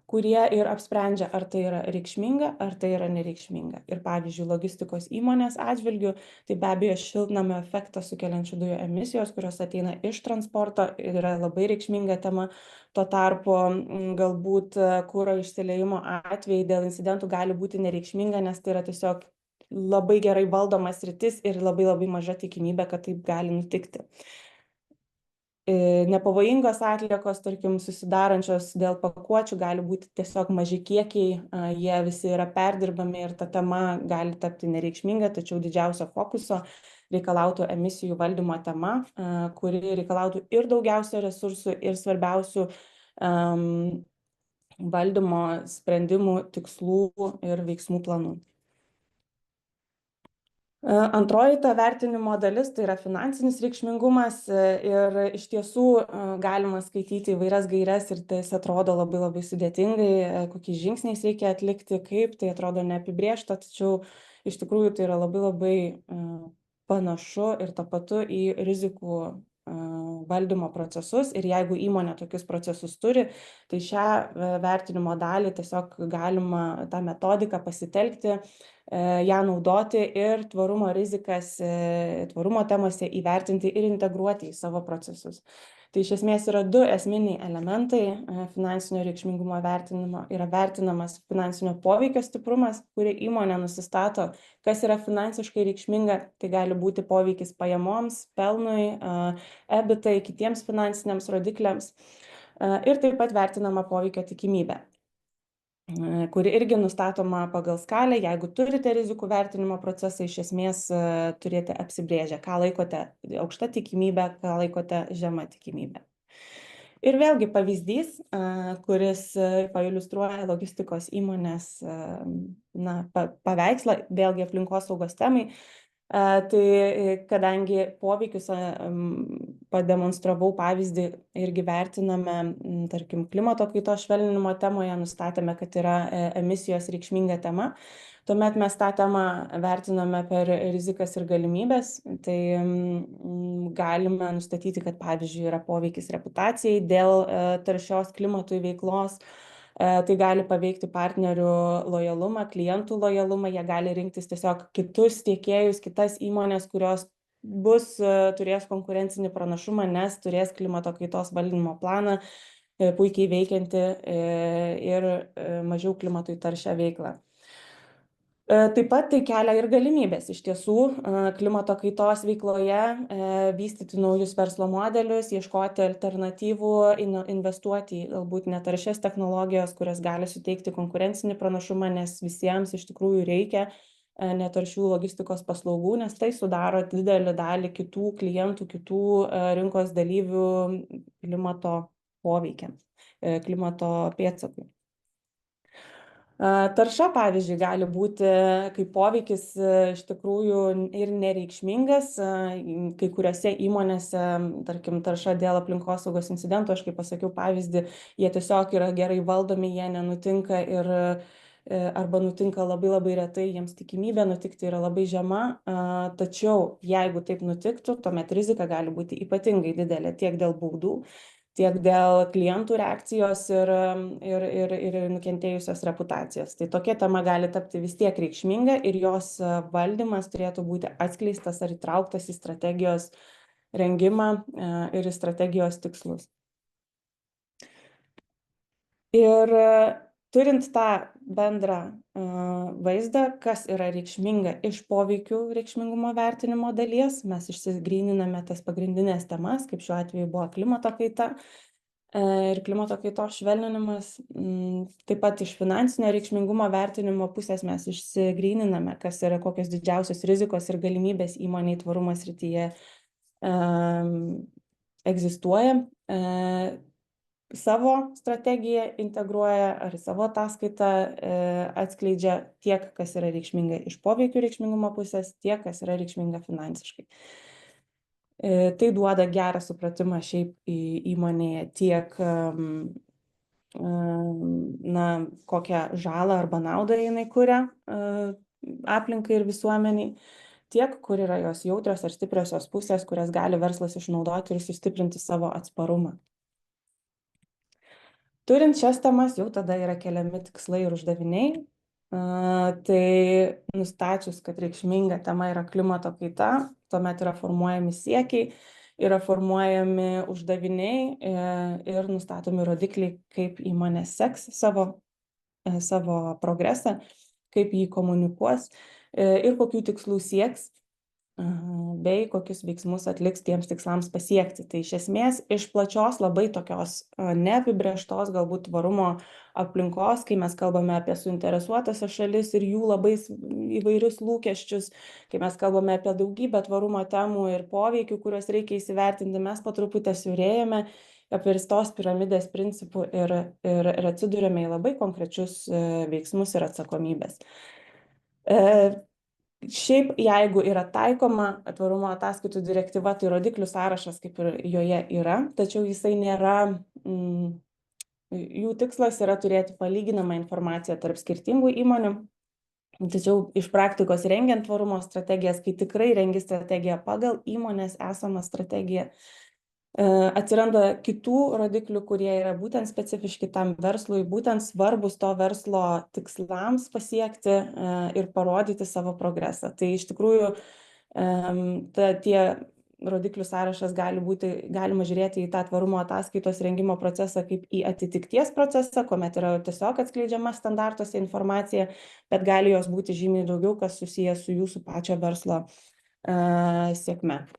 kurie ir apsprendžia, ar tai yra reikšminga, ar tai yra nereikšminga. Ir pavyzdžiui, logistikos įmonės atžvilgių, tai be abejo šiltnamio efektą sukeliančių dujų emisijos, kurios ateina iš transporto, yra labai reikšminga tema. Tuo tarpu galbūt kuro išsiliejimo atvejai dėl incidentų gali būti nereikšminga, nes tai yra tiesiog labai gerai valdomas sritis ir labai maža tikimybė, kad taip gali nutikti. Nepavojingos atliekos, tarkim, susidarančios dėl pakuočių gali būti tiesiog maži kiekiai, jie visi yra perdirbami ir ta tema gali tapti nereikšminga, tačiau didžiausio fokuso reikalautų emisijų valdymo tema, kuri reikalautų ir daugiausia resursų, ir svarbiausių valdymo sprendimų, tikslų ir veiksmų planų. Antroji ta vertinimo dalis, tai yra finansinis reikšmingumas ir iš tiesų galima skaityti įvairias gaires ir tai atrodo labai sudėtingai, kokiais žingsniais reikia atlikti, kaip tai atrodo neapibrėžta, tačiau iš tikrųjų tai yra labai panašu ir tapatu į rizikų valdymo procesus ir jeigu įmonė tokius procesus turi, tai šią vertinimo dalį tiesiog galima tą metodiką pasitelkti, ją naudoti ir tvarumo rizikas, tvarumo temose įvertinti ir integruoti į savo procesus. Tai iš esmės yra 2 esminiai elementai finansinio reikšmingumo vertinimo. Yra vertinamas finansinio poveikio stiprumas, kurį įmonė nusistato, kas yra finansiškai reikšminga. Tai gali būti poveikis pajamoms, pelnui, EBITai, kitiems finansiniams rodikliams. Ir taip pat vertinama poveikio tikimybė, kuri irgi nustatoma pagal skalę. Jeigu turite rizikų vertinimo procesą, iš esmės turite apsibrėžę, ką laikote aukšta tikimybė, ką laikote žema tikimybė. Ir vėlgi pavyzdys, kuris pailiustruoja logistikos įmonės paveikslą, vėlgi aplinkosaugos temai. Tai kadangi poveikius pademonstravau pavyzdį irgi vertiname, tarkim, klimato kaitos švelninimo temoje, nustatėme, kad yra emisijos reikšminga tema. Tuomet mes tą temą vertiname per rizikas ir galimybės. Tai galime nustatyti, kad pavyzdžiui yra poveikis reputacijai dėl taršios klimatui veiklos. Tai gali paveikti partnerių lojalumą, klientų lojalumą, jie gali rinktis tiesiog kitus tiekėjus, kitas įmonės, kurios turės konkurencinį pranašumą, nes turės klimato kaitos valdymo planą, puikiai veikianti ir mažiau klimatui taršią veiklą. Taip pat tai kelia ir galimybės iš tiesų klimato kaitos veikloje vystyti naujus verslo modelius, ieškoti alternatyvų, investuoti į galbūt netaršias technologijas, kurios gali suteikti konkurencinį pranašumą, nes visiems iš tikrųjų reikia netaršių logistikos paslaugų, nes tai sudaro didelį dalį kitų klientų, kitų rinkos dalyvių klimato poveikiams, klimato pėdsakui. Tarša, pavyzdžiui, gali būti kaip poveikis iš tikrųjų ir nereikšmingas. Kai kuriuose įmonėse, tarkim, tarša dėl aplinkosaugos incidentų, aš kaip pasakiau pavyzdį, jie tiesiog yra gerai valdomi, jie nenutinka arba nutinka labai retai, jiems tikimybė nutikti yra labai žema. Tačiau jeigu taip nutiktų, tuomet rizika gali būti ypatingai didelė tiek dėl baudų, tiek dėl klientų reakcijos ir nukentėjusios reputacijos. Tai tokia tema gali tapti vis tiek reikšminga ir jos valdymas turėtų būti atskleistas ar įtrauktas į strategijos rengimą ir į strategijos tikslus. Ir turint tą bendrą vaizdą, kas yra reikšminga iš poveikių reikšmingumo vertinimo dalies, mes išsigryniname tas pagrindinės temas, kaip šiuo atveju buvo klimato kaita ir klimato kaitos švelninimas. Taip pat iš finansinio reikšmingumo vertinimo pusės mes išsigryniname, kas yra kokios didžiausios rizikos ir galimybės įmonei tvarumo srityje egzistuoja. Savo strategiją integruoja ar savo ataskaitą atskleidžia tiek, kas yra reikšminga iš poveikių reikšmingumo pusės, tiek, kas yra reikšminga finansiškai. Tai duoda gerą supratimą šiaip įmonėje tiek, kokią žalą arba naudą jinai kuria aplinkai ir visuomeniai, tiek, kur yra jos jautrios ar stipriosios pusės, kurias gali verslas išnaudoti ir sustiprinti savo atsparumą. Turint šias temas, jau tada yra keliami tikslai ir uždaviniai. Tai nustačius, kad reikšminga tema yra klimato kaita, tuomet yra formuojami siekiai, yra formuojami uždaviniai ir nustatomi rodikliai, kaip įmonė seks savo progresą, kaip jį komunikuos ir kokių tikslų sieks, bei kokius veiksmus atliks tiems tikslams pasiekti. Tai iš esmės iš plačios labai tokios neapibrėžtos galbūt tvarumo aplinkos, kai mes kalbame apie suinteresuotasias šalis ir jų labai įvairius lūkesčius, kai mes kalbame apie daugybę tvarumo temų ir poveikių, kuriuos reikia įsivertinti, mes po truputį siaurėjame apie tos piramidės principų ir atsiduriame į labai konkrečius veiksmus ir atsakomybės. Šiaip, jeigu yra taikoma tvarumo ataskaitų direktyva, tai rodiklių sąrašas kaip ir joje yra, tačiau jisai nėra, jų tikslas yra turėti palyginamą informaciją tarp skirtingų įmonių. Tačiau iš praktikos rengiant tvarumo strategijas, kai tikrai rengi strategiją pagal įmonės esamą strategiją, atsiranda kitų rodiklių, kurie yra būtent specifiški tam verslui, būtent svarbus to verslo tikslams pasiekti ir parodyti savo progresą. Tai iš tikrųjų tie rodiklių sąrašas galima žiūrėti į tą tvarumo ataskaitos rengimo procesą kaip į atitikties procesą, kuomet yra tiesiog atskleidžiama standartuose informacija, bet gali jos būti žymiai daugiau, kas susijęs su jūsų pačio verslo sėkme.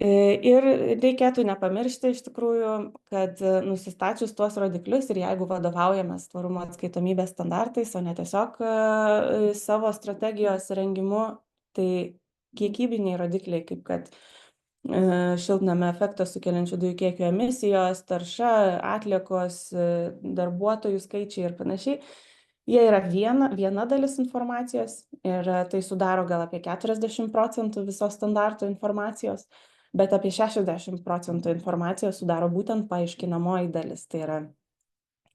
Ir reikėtų nepamiršti iš tikrųjų, kad nusistačius tuos rodiklius ir jeigu vadovaujamės tvarumo atskaitomybės standartais, o ne tiesiog savo strategijos rengimu, tai kiekybiniai rodikliai, kaip kad šiltnamio efektą sukeliančių dujų kiekio emisijos, tarša, atliekos, darbuotojų skaičiai ir panašiai, jie yra viena dalis informacijos ir tai sudaro gal apie 40% visos standarto informacijos, bet apie 60% informacijos sudaro būtent paaiškinamoji dalis. Tai yra,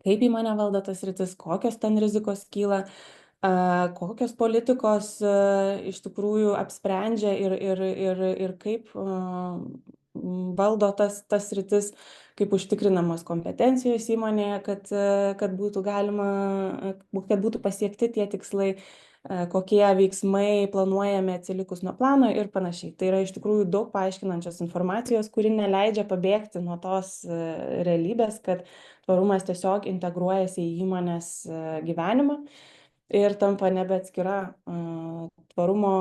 kaip įmonė valdo tas sritis, kokios ten rizikos kyla, kokios politikos iš tikrųjų apsprendžia ir kaip valdo tas sritis, kaip užtikrinamos kompetencijos įmonėje, kad būtų pasiekti tie tikslai, kokie veiksmai planuojami atsilikus nuo plano ir panašiai. Tai yra iš tikrųjų daug paaiškinančios informacijos, kuri neleidžia pabėgti nuo tos realybės, kad tvarumas tiesiog integruojasi į įmonės gyvenimą ir tampa nebe atskira tvarumo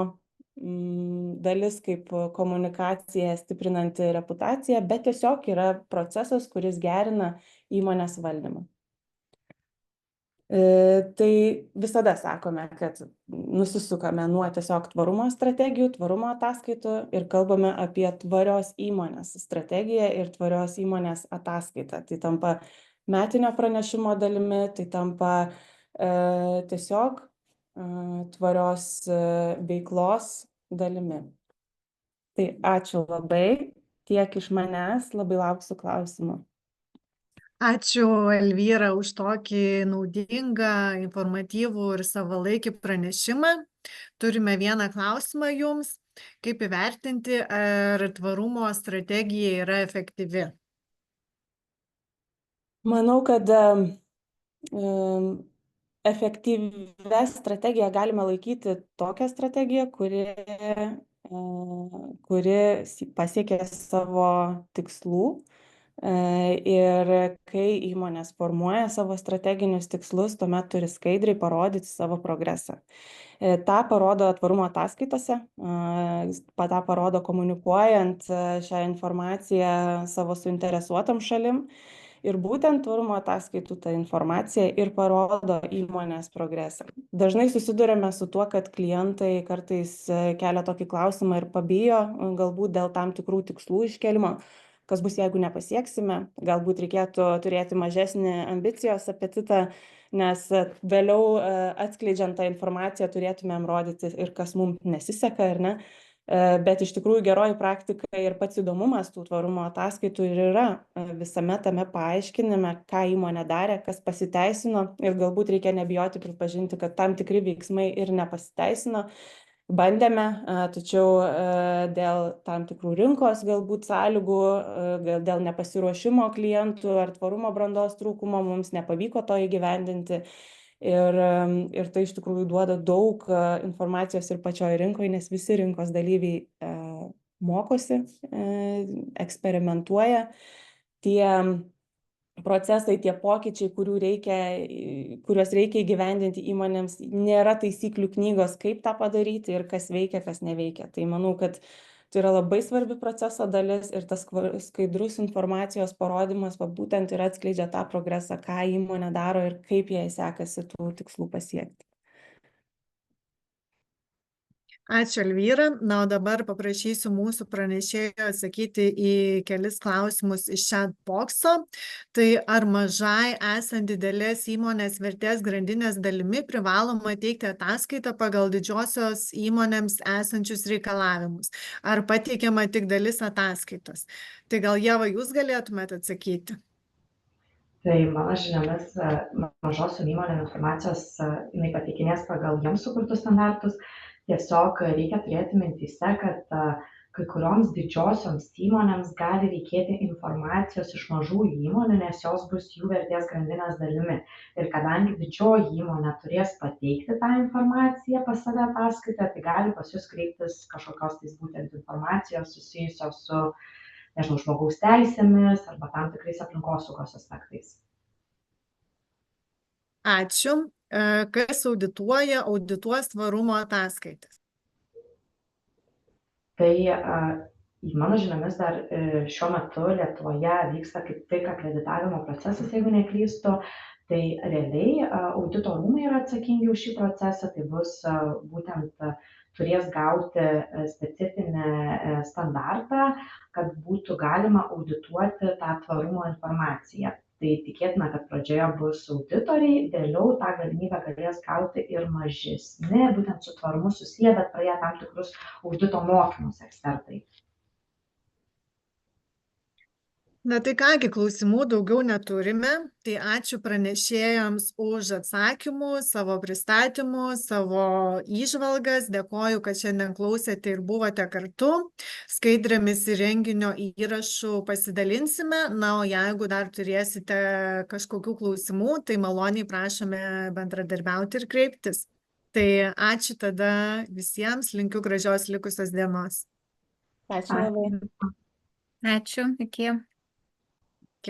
dalis kaip komunikacija stiprinanti reputaciją, bet tiesiog yra procesas, kuris gerina įmonės valdymą. Tai visada sakome, kad nusisukame nuo tiesiog tvarumo strategijų, tvarumo ataskaitų ir kalbame apie tvarios įmonės strategiją ir tvarios įmonės ataskaitą. Tai tampa metinio pranešimo dalimi, tai tampa tiesiog tvarios veiklos dalimi. Tai ačiū labai, tiek iš manęs, labai lauksiu klausimų. Ačiū, Elvyra, už tokį naudingą, informatyvų ir savalaikį pranešimą. Turime vieną klausimą jums. Kaip įvertinti, ar tvarumo strategija yra efektyvi? Manau, kad efektyvę strategiją galime laikyti tokią strategiją, kuri pasiekė savo tikslų. Ir kai įmonės formuoja savo strateginius tikslus, tuomet turi skaidriai parodyti savo progresą. Ta parodo tvarumo ataskaitose, tą parodo komunikuojant šią informaciją savo suinteresuotam šalim. Ir būtent tvarumo ataskaitų ta informacija ir parodo įmonės progresą. Dažnai susidurėme su tuo, kad klientai kartais kelia tokį klausimą ir pabijo, galbūt dėl tam tikrų tikslų iškelimo. Kas bus, jeigu nepasieksime, galbūt reikėtų turėti mažesnį ambicijos apetitą, nes vėliau atskleidžiant tą informaciją turėtumėm rodyti ir kas mums nesiseka, ar ne. Bet iš tikrųjų geroji praktika ir pats įdomumas tų tvarumo ataskaitų ir yra visame tame paaiškinime, ką įmonė darė, kas pasiteisino ir galbūt reikia nebijoti pripažinti, kad tam tikri veiksmai ir nepasiteisino. Bandėme, tačiau dėl tam tikrų rinkos galbūt sąlygų, dėl nepasiruošimo klientų ar tvarumo brandos trūkumo mums nepavyko to įgyvendinti. Ir tai iš tikrųjų duoda daug informacijos ir pačioje rinkoje, nes visi rinkos dalyviai mokosi, eksperimentuoja. Tie procesai, tie pokyčiai, kuriuos reikia įgyvendinti įmonėms, nėra taisyklių knygos, kaip tą padaryti ir kas veikia, kas neveikia. Tai manau, kad tai yra labai svarbi proceso dalis ir tas skaidrus informacijos parodimas būtent ir atskleidžia tą progresą, ką įmonė daro ir kaip jai sekasi tų tikslų pasiekti. Ačiū, Elvyra. Na, o dabar paprašysiu mūsų pranešėjo atsakyti į kelis klausimus iš chat boxo. Tai ar mažai esant didelės įmonės vertės grandinės dalimi privaloma teikti ataskaitą pagal didžiosios įmonėms esančius reikalavimus? Ar pateikiama tik dalis ataskaitos? Tai gal, Ieva, jūs galėtumėte atsakyti? Tai mano žiniomis mažosiom įmonėm informacijos jinai pateikinės pagal jiems sukurtus standartus. Tiesiog reikia turėti mintyse, kad kai kurioms didžiosioms įmonėms gali reikėti informacijos iš mažųjų įmonių, nes jos bus jų vertės grandinės dalimi. Ir kadangi didžioji įmonė turės pateikti tą informaciją pas save ataskaitą, tai gali pas jūs kreiptis kažkokios tais būtent informacijos susijusios su, nežinau, žmogaus teisėmis arba tam tikrais aplinkosaugos aspektais. Ačiū. Kas audituos tvarumo ataskaitas? Tai mano žiniomis dar šiuo metu Lietuvoje vyksta kaip tik akreditavimo procesas, jeigu neklystu. Tai realiai audito rūmai yra atsakingi už šį procesą, tai bus būtent turės gauti specifinį standartą, kad būtų galima audituoti tą tvarumo informaciją. Tai tikėtina, kad pradžioje bus auditoriai, vėliau tą galimybę galės gauti ir mažesni, būtent su tvarumu susiję, bet praėję tam tikrus audito mokymus ekspertai. Na tai kągi, klausimų daugiau neturime. Tai ačiū pranešėjams už atsakymus, savo pristatymus, savo įžvalgas. Dėkoju, kad šiandien klausėte ir buvote kartu. Skaidrėmis ir renginio įrašų pasidalinsime. Na, o jeigu dar turėsite kažkokių klausimų, tai maloniai prašome bendradarbiauti ir kreiptis. Tai ačiū tada visiems, linkiu gražios likusios dienos. Ačiū labai. Ačiū, iki.